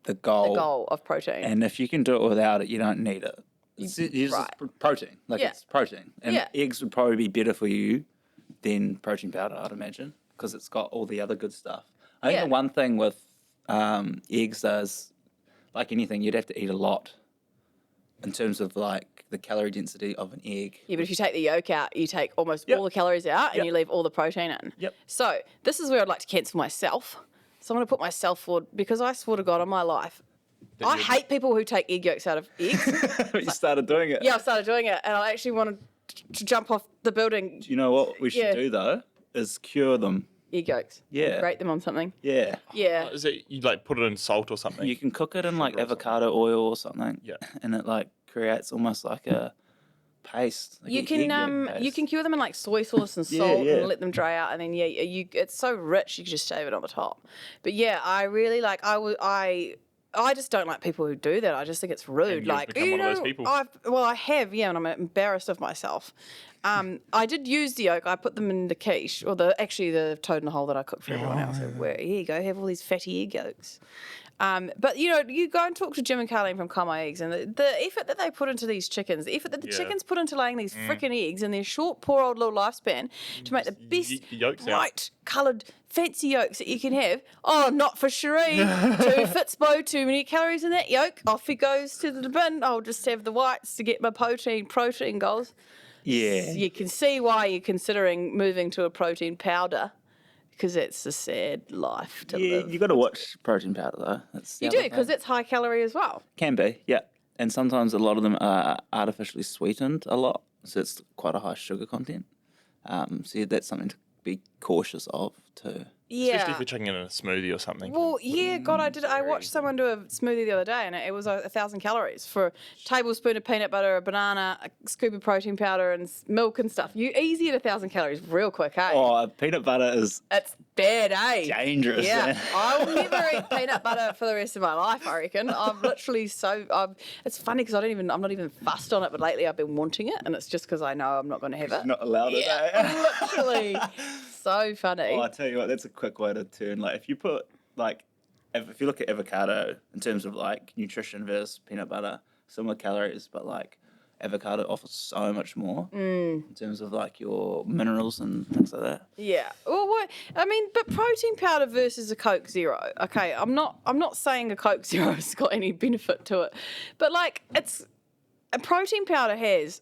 the goal. The goal of protein. And if you can do it without it, you don't need it. It's just right. protein. Like Yeah. it's protein. And Yeah. eggs would probably be better for you than protein powder, I'd imagine, because it's got all the other good stuff. I think Yeah. the one thing with eggs is, like anything, you'd have to eat a lot in terms of like the calorie density of an egg. Yeah, but if you take the yolk out, you take almost Yep. all the calories out and Yep. you leave all the protein in. Yep. So this is where I'd like to cancel myself. So I'm going to put myself forward because I swore to God on my life. I hate people who take egg yolks out of eggs. You started doing it. Yeah, I've started doing it and I actually wanted to jump off the building. Do you know what we should Yeah. do though? Is cure them. Egg yolks. Yeah. Grate them on something. Yeah. Yeah. Is it you like put it in salt or something? You can cook it in like avocado oil or something. Yeah. And it like creates almost like a paste. Like You an can egg yolk you paste. can cure them in like soy sauce and Yeah, salt yeah. and let them dry out and then it's so rich you can just shave it on the top. But yeah, I really like I just don't like people who do that. I just think it's rude. you've Like become one of those people. I have, yeah, and I'm embarrassed of myself. I did use the yolk. I put them in the quiche, or the toad in the hole that I cooked for everyone else. Where here you go, have all these fatty egg yolks. But you go and talk to Jim and Carleen from Come My Eggs, and the effort that they put into these chickens, the effort that the chickens put into laying these freaking eggs in their short, poor old little lifespan to make the best yeet the yolks out. bright coloured fancy yolks that you can have. Oh, not for Cherie. Too Fitzbo, too many calories in that yolk. Off he goes to the bin. I'll just have the whites to get my protein goals. Yeah. You can see why you're considering moving to a protein powder. Because it's a sad life to Yeah, live. you got to watch protein powder though. That's the You other do, thing. because it's high calorie as well. Can be, yeah. And sometimes a lot of them are artificially sweetened a lot, so it's quite a high sugar content. So that's something to be cautious of too. Yeah. Especially if you're chucking it in a smoothie or something. Well, yeah, God, I did. I watched someone do a smoothie the other day, and it was 1,000 calories for a tablespoon of peanut butter, a banana, a scoop of protein powder, and milk and stuff. You easy at 1,000 calories real quick, eh? Oh, peanut butter is It's bad, eh? dangerous. Yeah, eh? I will never eat peanut butter for the rest of my life. I reckon. I'm literally it's funny because I'm not even fussed on it, but lately I've been wanting it, and it's just because I know I'm not going to have it. Not allowed it. Yeah, eh? literally, so funny. Oh, I tell you what, that's a quick way to turn. Like, if you put if you look at avocado in terms of like nutrition versus peanut butter, similar calories, but like avocado offers so much more in terms of like your minerals and things like that. Yeah. Well, but protein powder versus a Coke Zero. Okay, I'm not saying a Coke Zero has got any benefit to it, but like a protein powder has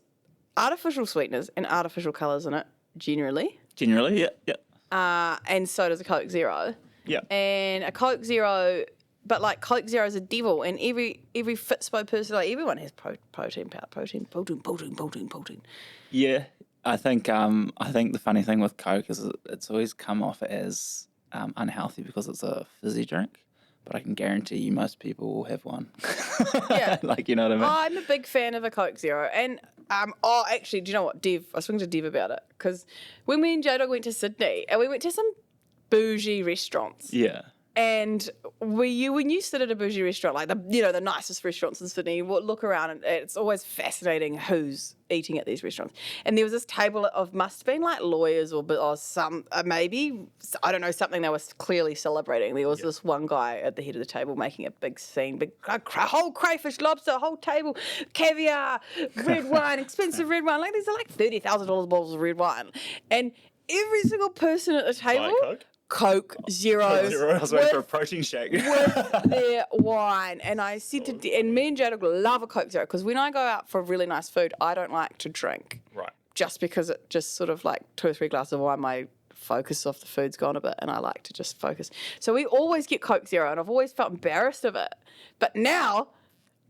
artificial sweeteners and artificial colours in it generally, Generally, yeah. and so does a Coke Zero. Yeah. And a Coke Zero, but like Coke Zero is a devil, and every Fitspo person, like everyone has protein powder, protein. Yeah, I think the funny thing with Coke is it's always come off as unhealthy because it's a fizzy drink, but I can guarantee you most people will have one. Yeah. Like, you know what I mean? I'm a big fan of a Coke Zero, and actually, do you know what, Dev? I was talking to Dev about it because when me and J-Dog went to Sydney, and we went to some bougie restaurants. Yeah. And when you sit at a bougie restaurant, like the nicest restaurants in Sydney, you look around and it's always fascinating who's eating at these restaurants. And there was this table of must have been like lawyers or some maybe, I don't know, something they were clearly celebrating. There was this one guy at the head of the table making a big scene, whole crayfish, lobster, whole table, caviar, red wine, expensive red wine. Like these are like $30,000 bottles of red wine, and every single person at the table. Coke Zero. I was waiting for a protein shake. With their wine. And I said and me and Jada love a Coke Zero because when I go out for really nice food, I don't like to drink. Right. Just because it just sort of like 2 or 3 glasses of wine, my focus of the food's gone a bit and I like to just focus. So we always get Coke Zero and I've always felt embarrassed of it. But now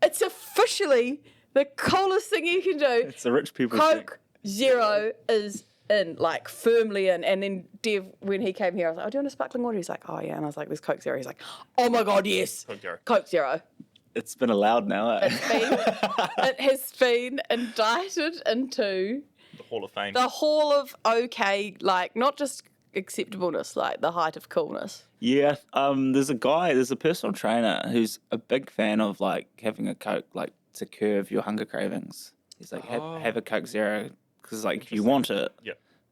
it's officially the coolest thing you can do. It's the rich people Coke Zero is in, like firmly in. And then Dev, when he came here, I was like, oh, do you want a sparkling water? He's like, oh yeah. And I was like, there's Coke Zero. He's like, oh my God, yes. Coke Zero. It's been allowed now, eh? It has been indicted into The Hall of Fame. the Hall of okay, like not just acceptableness, like the height of coolness. Yeah, there's a personal trainer who's a big fan of like having a Coke like to curb your hunger cravings. He's like, have a Coke Zero because like you want it,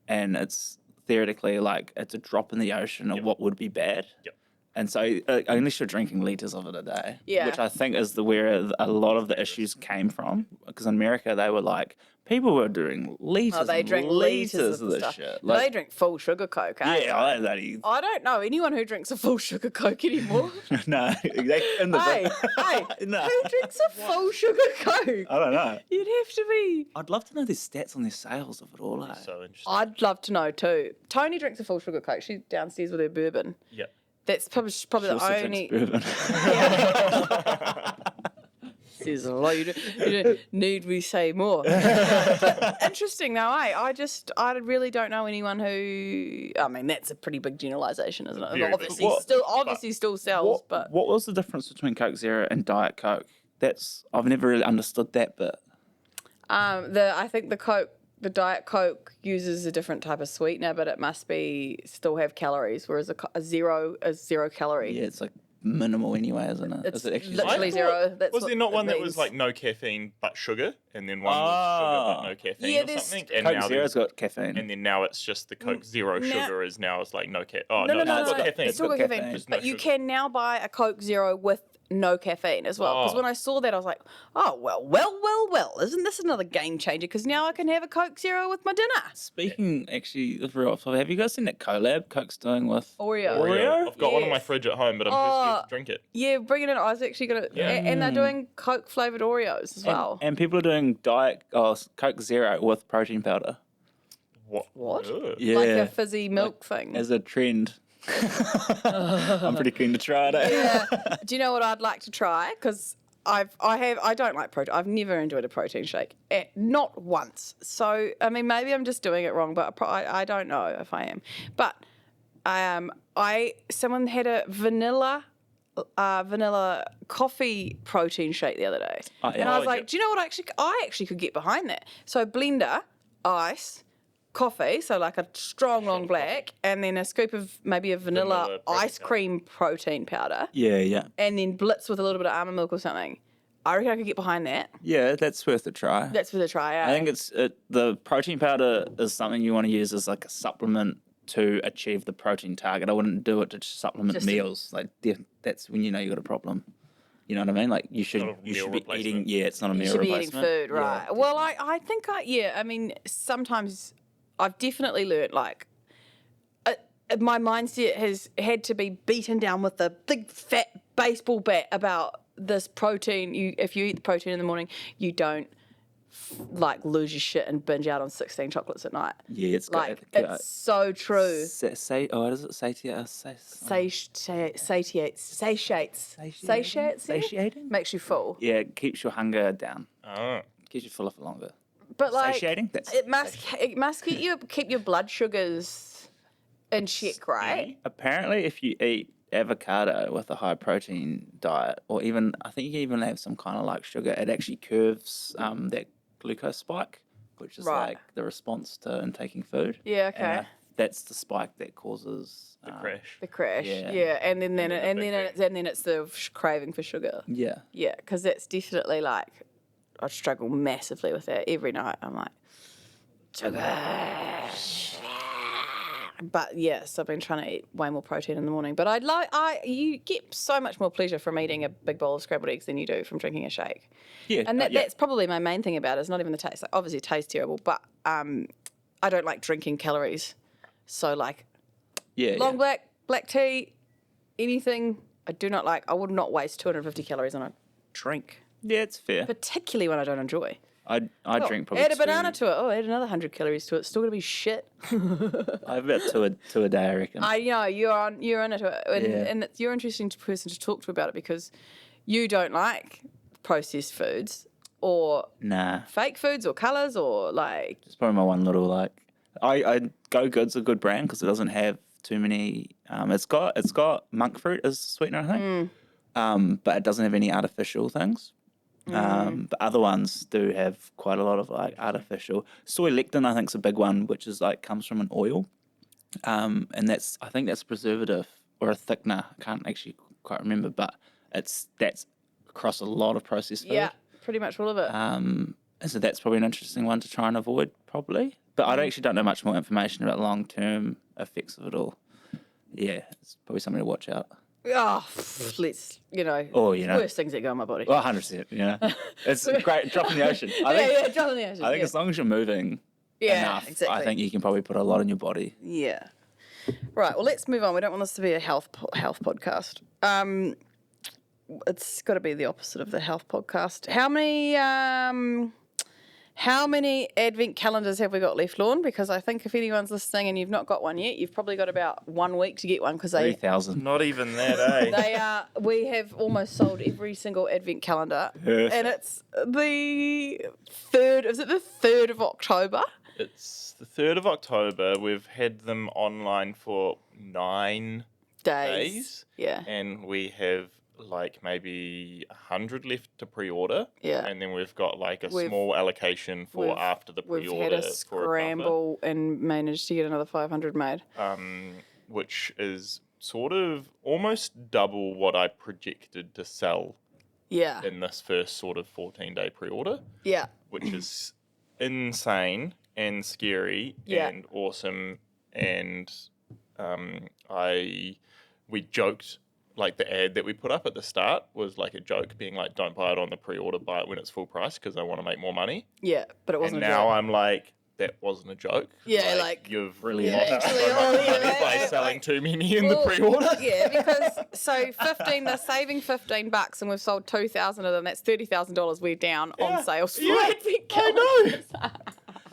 and it's theoretically like it's a drop in the ocean of what would be bad. And so, unless you're drinking litres of it a day, which I think is where a lot of the issues came from. Because in America, they were like, people were doing litres and litres of this stuff. shit. They drink full sugar Coke, eh? Yeah, I don't know anyone who drinks a full sugar Coke anymore. No, hey, no. Who drinks a full sugar Coke? I don't know. You'd have to be. I'd love to know the stats on their sales of it all. So interesting. I'd love to know too. Tony drinks a full sugar Coke. She's downstairs with her bourbon. Yeah. That's probably the only. Says a lot. You don't need we say more. But interesting though, eh? I really don't know anyone who. I mean, that's a pretty big generalisation, isn't it? Obviously, still sells. But what was the difference between Coke Zero and Diet Coke? I've never really understood that bit. I think the Diet Coke uses a different type of sweetener, but it must still have calories, whereas a zero is 0 calorie. Yeah, it's like minimal anyway, isn't it? It's is it actually literally zero. Was there not one that was like no caffeine but sugar, and then one was sugar but no caffeine or something? And Coke now Zero's got caffeine, and then now it's just the Coke Zero sugar is now it's like no caffeine. Oh no, it's got caffeine. It's still got caffeine, but you can now buy a Coke Zero with no caffeine as well. Because when I saw that, I was like, oh, well, isn't this another game changer? Because now I can have a Coke Zero with my dinner. Speaking actually of real, have you guys seen that collab Coke's doing with Oreo? I've got one in my fridge at home, but I'm too scared to drink it. Yeah, bring it in. I was actually going to... And they're doing Coke flavoured Oreos as well. And people are doing Coke Zero with protein powder. What? Yeah. Like a fizzy milk thing. As a trend. I'm pretty keen to try it. Yeah. Do you know what I'd like to try? Because I don't like protein. I've never enjoyed a protein shake, not once. So I mean, maybe I'm just doing it wrong, but I don't know if I am. But someone had a vanilla coffee protein shake the other day, and I was like, do you know what? I actually could get behind that. So blender, ice, coffee, so like a strong long black, and then a scoop of maybe a vanilla ice cream protein powder. Yeah. And then blitz with a little bit of almond milk or something. I reckon I could get behind that. Yeah, that's worth a try. Yeah. I think the protein powder is something you want to use as like a supplement to achieve the protein target. I wouldn't do it to supplement meals. That's when you know you got a problem. You know what I mean? Like you should be eating. Yeah, it's not a meal replacement. You should be eating food, right? Yeah. Well, I think I mean, sometimes I've definitely learnt like my mindset has had to be beaten down with a big fat baseball bat about this protein. If you eat the protein in the morning, you don't like lose your shit and binge out on 16 chocolates at night. Yeah, it's Like good. it's so true. What is it? Satiating? Makes you full. Yeah, it keeps your hunger down. Oh. Keeps you fuller for longer. But like Satiating? That's it must keep your blood sugars in check, right? Apparently, if you eat avocado with a high protein diet, or even I think you can even have some kind of like sugar, it actually curves that glucose spike, which is Right. like the response to intaking food. Yeah, And, okay. that's the spike that causes The crash. The crash, Yeah. and then then the big then it's the craving for sugar. Yeah, Yeah, because that's definitely like I struggle massively with that every night. I'm like sugar, but yes, I've been trying to eat way more protein in the morning. But you get so much more pleasure from eating a big bowl of scrambled eggs than you do from drinking a shake. yeah, And yeah. that's probably my main thing about it. It's not even the taste. Like, obviously, it tastes terrible, but I don't like drinking calories. So like yeah, long black tea, anything I do not like. I would not waste 250 calories on a drink, yeah, it's fair. particularly when I don't enjoy. I drink probably Add a banana to it. Oh, add another 100 calories to it. It's still gonna be shit. I have about two a day, I reckon. I know you're into it, and, Yeah. and you're an interesting person to talk to about it because you don't like processed foods or Nah, fake foods or colours or like it's probably my one little like. I Go Good's a good brand because it doesn't have too many. It's got monk fruit as sweetener, I think. But it doesn't have any artificial things. But other ones do have quite a lot of like artificial. Soy lectin, I think, is a big one, which is like comes from an oil, and I think that's a preservative or a thickener. I can't actually quite remember, but that's across a lot of processed food. yeah, pretty much all of it. And so that's probably an interesting one to try and avoid, probably. But I actually don't know much more information about long-term effects of it all. Yeah, it's probably something to watch out. Oh, let's worst things that go in my body. Well, 100%, It's a great drop in the ocean. I think, drop in the ocean. I think as long as you're moving enough, exactly. I think you can probably put a lot in your body. Yeah. Right. Well, let's move on. We don't want this to be a health podcast. It's got to be the opposite of the health podcast. How many advent calendars have we got left, Lorne? Because I think if anyone's listening and you've not got one yet, you've probably got about 1 week to get one because 3,000. Not even that, eh? we have almost sold every single advent calendar, Perfect. and it's the 3rd. Is it the 3rd of October? It's the 3rd of October. We've had them online for 9 days. Yeah. And we have like maybe 100 left to pre-order. Yeah. And then we've got like a We've- small allocation for after the We've pre-order. had a scramble and managed to get another 500 made. Which is sort of almost double what I projected to sell Yeah. in this first sort of 14-day pre-order, Yeah. which is insane and scary Yeah. and awesome. And we joked, like the ad that we put up at the start was like a joke, being like, don't buy it on the pre-order, buy it when it's full price because I want to make more money. Yeah. But it And wasn't a now joke. I'm like, that wasn't a joke. Yeah, like- you've Really Yeah, lost actually, so much yeah, money by yeah, selling like- too many in Well, the pre-order. Yeah, because they're saving $15 and we've sold 2,000 of them. That's $30,000 we're down on sales for Yeah, advent I calendars. know.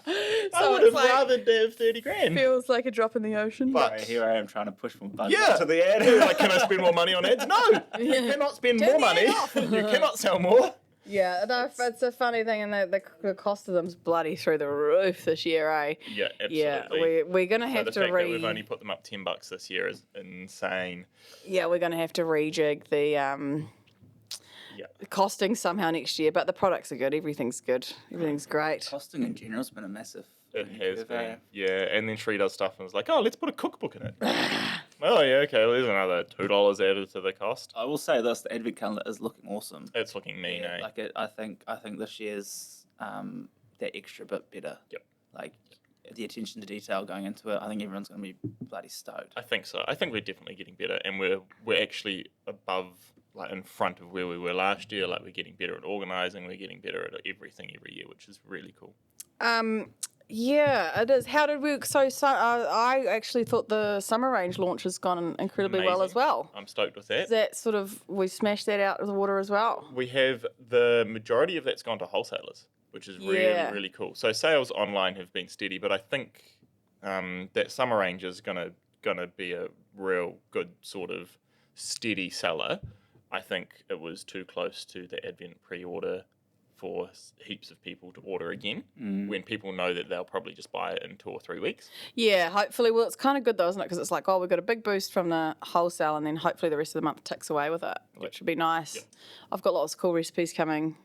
So I would it's have like, rather have 30 grand. feels like a drop in the ocean. But- Here I am trying to push more budget Yeah. to the ad. Like, can I spend more money on ads? No. You cannot spend more the money. ad off. You cannot sell more. Yeah, no, it's a funny thing, and the cost of them's bloody through the roof this year, eh? Yeah, absolutely. Yeah, we're gonna So have the to fact that we've only put them up $10 this year is insane. we're gonna have to rejig the Yeah. costing somehow next year. But the products are good. Everything's good. Everything's great. Costing in general has been a massive. It has curve, eh? been. Yeah, and then Cherie does stuff and is like, oh, let's put a cookbook in it. Oh, yeah, okay, well, there's another $2 added to the cost. I will say this: the advent calendar is looking awesome. It's looking mean, eh? Like I think this year's that extra bit better. Yep. Like the attention to detail going into it. I think everyone's going to be bloody stoked. I think so. I think we're definitely getting better, and we're actually above, like in front of where we were last year. Like we're getting better at organising, we're getting better at everything every year, which is really cool. Yeah, it is. How did we? I actually thought the summer range launch has gone incredibly well as Amazing. well. I'm stoked with that. Is that sort of we smashed that out of the water as well? We have the majority of that's gone to wholesalers. which is Yeah. really, really cool. So sales online have been steady, but I think that summer range is gonna be a real good sort of steady seller. I think it was too close to the Advent pre-order for heaps of people to order again when people know that they'll probably just buy it in 2 or 3 weeks. Yeah, hopefully. Well, it's kind of good though, isn't it? Because it's like, oh, we've got a big boost from the wholesale, and then hopefully the rest of the month ticks away with it, which would be nice. Yep. I've got lots of cool recipes coming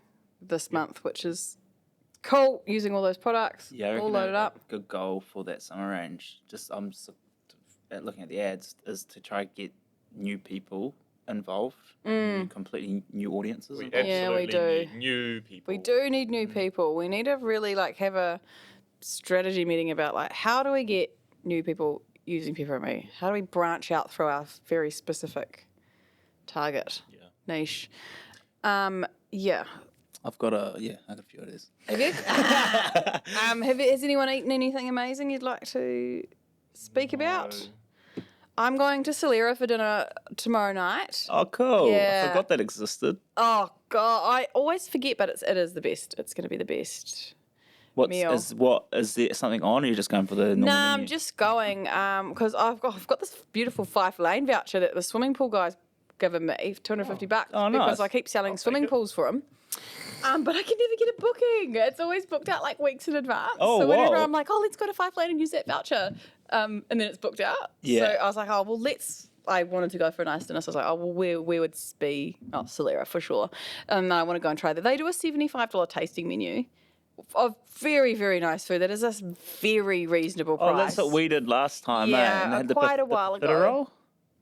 this month, which is cool. Using all those products, Yeah, I all reckon loaded a up. good goal for that summer range. Just at looking at the ads is to try to get new people involved, completely new audiences. We involved. Yeah, we absolutely do. need new people. We do need new people. We need to really like have a strategy meeting about like how do we get new people using Pepper and Me? How do we branch out through our very specific target niche? Yeah. I've got a few ideas. Have you? Has anyone eaten anything amazing you'd like to speak about? I'm going to Solera for dinner tomorrow night. Oh, cool! Yeah. I forgot that existed. Oh God, I always forget, but it is the best. It's going to be the best. Meal. Is there something on, or are you just going for the normal Nah, menu? I'm just going because I've got this beautiful 5 lane voucher that the swimming pool guy's given me for $250 Oh, because nice. I keep selling swimming pools for him. But I can never get a booking. It's always booked out like weeks in advance. Oh, so whenever wow. I'm like, oh, let's go to 5 lane and use that voucher, and then it's booked out. Yeah. So I was like, oh, well, I wanted to go for a nice dinner, so I was like, oh, well, we would be Solera for sure. And I want to go and try that. They do a $75 tasting menu of very, very nice food. That is a very reasonable price. Oh, that's what we did last time. Yeah, And they had quite the a while pita ago. roll.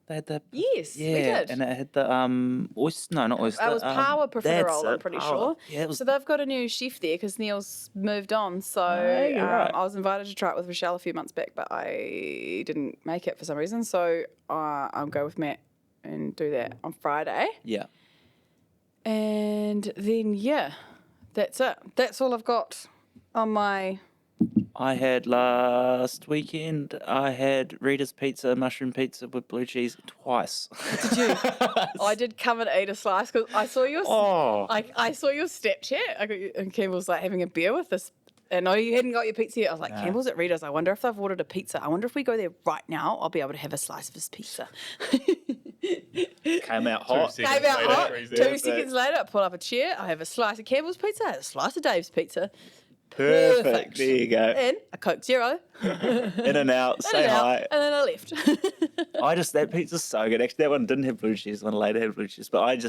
They had the Yes, we did. and it had the oyster. No, not oyster. That was Power Profiterole, I'm it, pretty Power. sure. Yeah, it was. So they've got a new chef there because Neil's moved on. So you're right. I was invited to try it with Rochelle a few months back, but I didn't make it for some reason. So I'll go with Matt and do that on Friday. Yeah. And then, that's it. That's all I've got on my... I had last weekend. I had Rita's pizza, mushroom pizza with blue cheese twice. Did you? I did come and eat a slice because I saw your... Oh. I saw your Snapchat, and Campbell's like having a beer with this. And no, you hadn't got your pizza yet. I was like, Campbell's at Rita's. I wonder if they've ordered a pizza. I wonder if we go there right now, I'll be able to have a slice of his pizza. Came out hot. seconds Came out later, hot. Tree's 2 there. seconds later, I pull up a chair. I have a slice of Campbell's pizza. I have a slice of Dave's pizza. Perfect. There you go. And a Coke Zero. In and out. Say and out, hi. and then I left. That pizza's so good. Actually, that one didn't have blue cheese. One later had blue cheese. But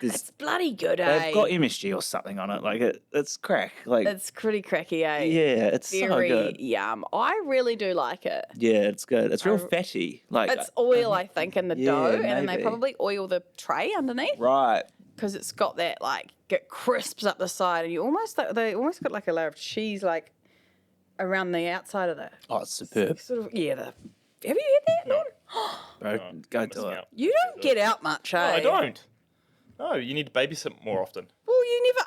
It's bloody good, eh? they've got MSG or something on it. Like it's crack. Like It's pretty cracky, eh? yeah, it's so Very good. yum. I really do like it. Yeah, it's good. It's real fatty. Like It's oil, I think, in the yeah, dough, and then they maybe. probably oil the tray underneath right. because it's got that like get crisps up the side, and they almost got like a layer of cheese like around the outside of the Oh, it's superb, sort of have you had that? No. bro. Go Missing do it. out. You don't get out much, eh? No, I don't. No, you need to babysit more often. Well,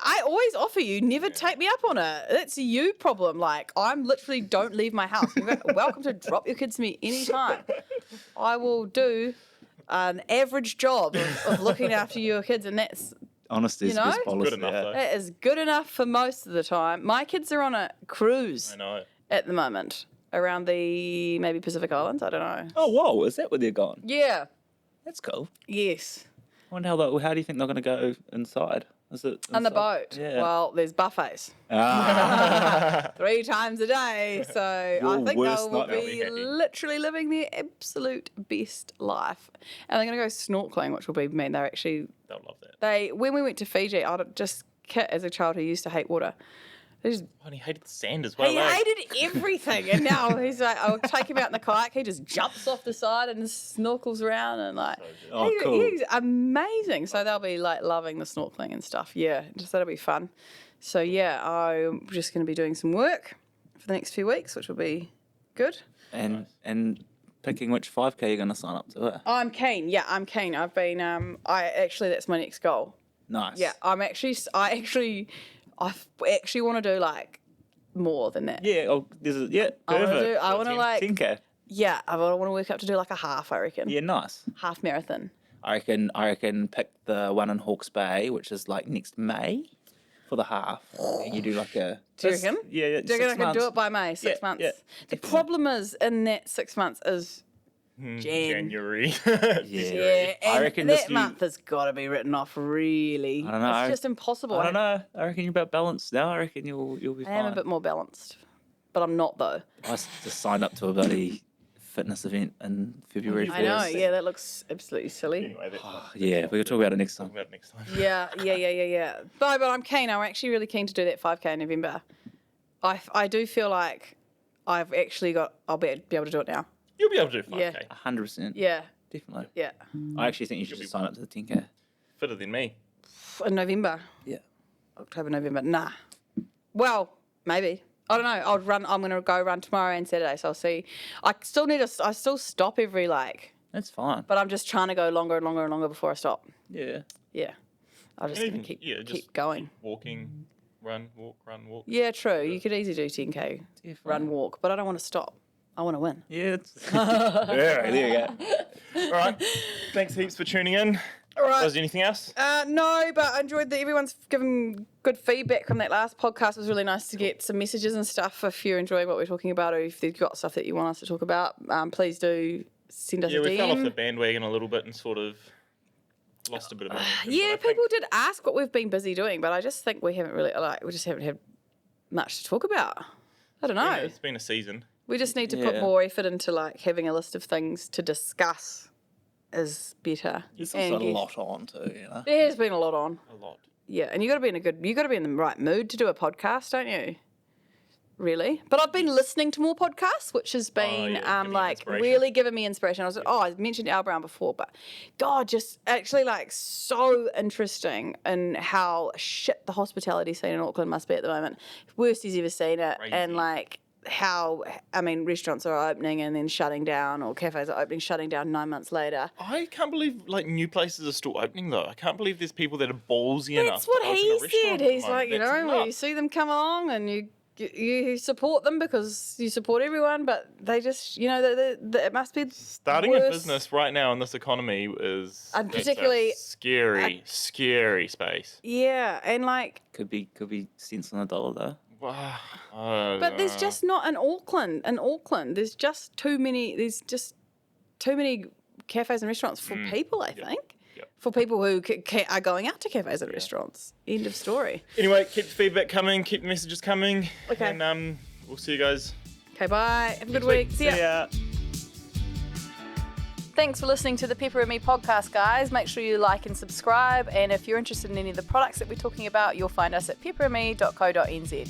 I always offer you, never take me up on it. That's a you problem. Like, I'm literally don't leave my house. You're welcome to drop your kids to me anytime. I will do an average job of looking after your kids, and that's Honesty is You know? best policy. Good enough, though. that is good enough for most of the time. My kids are on a cruise I know. at the moment around the maybe Pacific Islands. I don't know. Oh, whoa! Is that where they're gone? Yeah. That's cool. Yes. I wonder how do you think they're going to go inside? Is it On the inside? boat. Yeah. Well, there's buffets. Ah. 3 times a day. So I Your think they worst will nightmare. be They'll be happy. literally living their absolute best life. And they're going to go snorkeling, which will be mean. They're actually, They'll love that. when we went to Fiji, I just Kit as a child who used to hate water. He hated the sand as well. He hated everything, and now he's like, I'll take him out in the kayak. He just jumps off the side and snorkels around, and like, Oh, cool. he's amazing. So they'll be like loving the snorkeling and stuff. Yeah, just that'll be fun. So yeah, I'm just going to be doing some work for the next few weeks, which will be good. and picking which 5K you're going to sign up to it. I'm keen. Yeah, I'm keen. I've been. That's my next goal. Nice. Yeah, I actually want to do like more than that. Yeah. Oh, perfect. I want to like 10K. Yeah, I want to work up to do like a half, I reckon. Yeah, nice. Half marathon. I reckon pick the one in Hawke's Bay, which is like next May. for the half. And you do like a... Do you reckon? Yeah, Do you reckon I can do it by May? 6 Yeah, months. yeah, The definitely. problem is in that 6 months is January. yeah, I and reckon that this month has got to be written off. Really, I don't know. It's just impossible. I don't know. I reckon you're about balanced now. I reckon you'll be I fine. am a bit more balanced, but I'm not though. I just signed up to a bloody fitness event in February 1st. I know. Yeah, that looks absolutely silly. Anyway, Yeah, we can talk about it next time. talk about it next time. Yeah. But I'm keen. I'm actually really keen to do that 5K in November. I do feel like I've actually got. I'll be able to do it now. You'll be able to do 5K. Yeah. 100%. Yeah. Definitely. Yeah. I actually think you should just sign up to the 10K. Fitter than me. In November. Yeah. October, November. Nah. Well, maybe. I don't know. I'm going to go run tomorrow and Saturday, so I'll see. I still stop every That's fine. but I'm just trying to go longer and longer and longer before I stop. Yeah. Yeah. I'll just Even- keep just going. keep walking, run, walk. Yeah, true. You could easily do 10K, Definitely. run, walk, but I don't want to stop. I want to win. Yeah. Yeah, there you go. All right. Thanks heaps for tuning in. All right. Was there anything else? No, but I enjoyed that everyone's given good feedback from that last podcast. It was really nice to get some messages and stuff. If you're enjoying what we're talking about, or if you've got stuff that you want us to talk about, please do send us a DM. We fell off the bandwagon a little bit and sort of lost a bit of momentum. but Yeah, I think- people did ask what we've been busy doing, but I just think we haven't really we just haven't had much to talk about. I don't know. Yeah, it's been a season. We just need to put Yeah. more effort into having a list of things to discuss is better. There's And also a yes, lot on too, you know. There has been a lot on. A lot. Yeah, and you got to be in the right mood to do a podcast, don't you? Really? But I've been listening to more podcasts, which has been giving you inspiration. really giving me inspiration. I mentioned Al Brown before, but God, just actually so interesting in how shit the hospitality scene in Auckland must be at the moment. Worst he's ever seen it, Crazy. and how restaurants are opening and then shutting down, or cafes are opening, shutting down 9 months later. I can't believe new places are still opening though. I can't believe there's people that are ballsy enough. That's what to open he a restaurant said. at the He's moment. like, That's when you nuts. see them come along and you support them because you support everyone, but they just, it must be Starting worse. a business right now in this economy is And that's a particularly- scary space. Yeah, and Could be cents on the dollar though. Wow. but there's just not in Auckland. In Auckland, there's just too many. There's just too many cafes and restaurants for people. I think Yep. for people who are going out to cafes and restaurants. End of story. Anyway, keep the feedback coming, keep the messages coming. Okay. And we'll see you guys. Okay, bye. Have a good week. See ya. Yeah. Thanks for listening to the Pepper and Me podcast, guys. Make sure you like and subscribe. And if you're interested in any of the products that we're talking about, you'll find us at pepperandme.co.nz.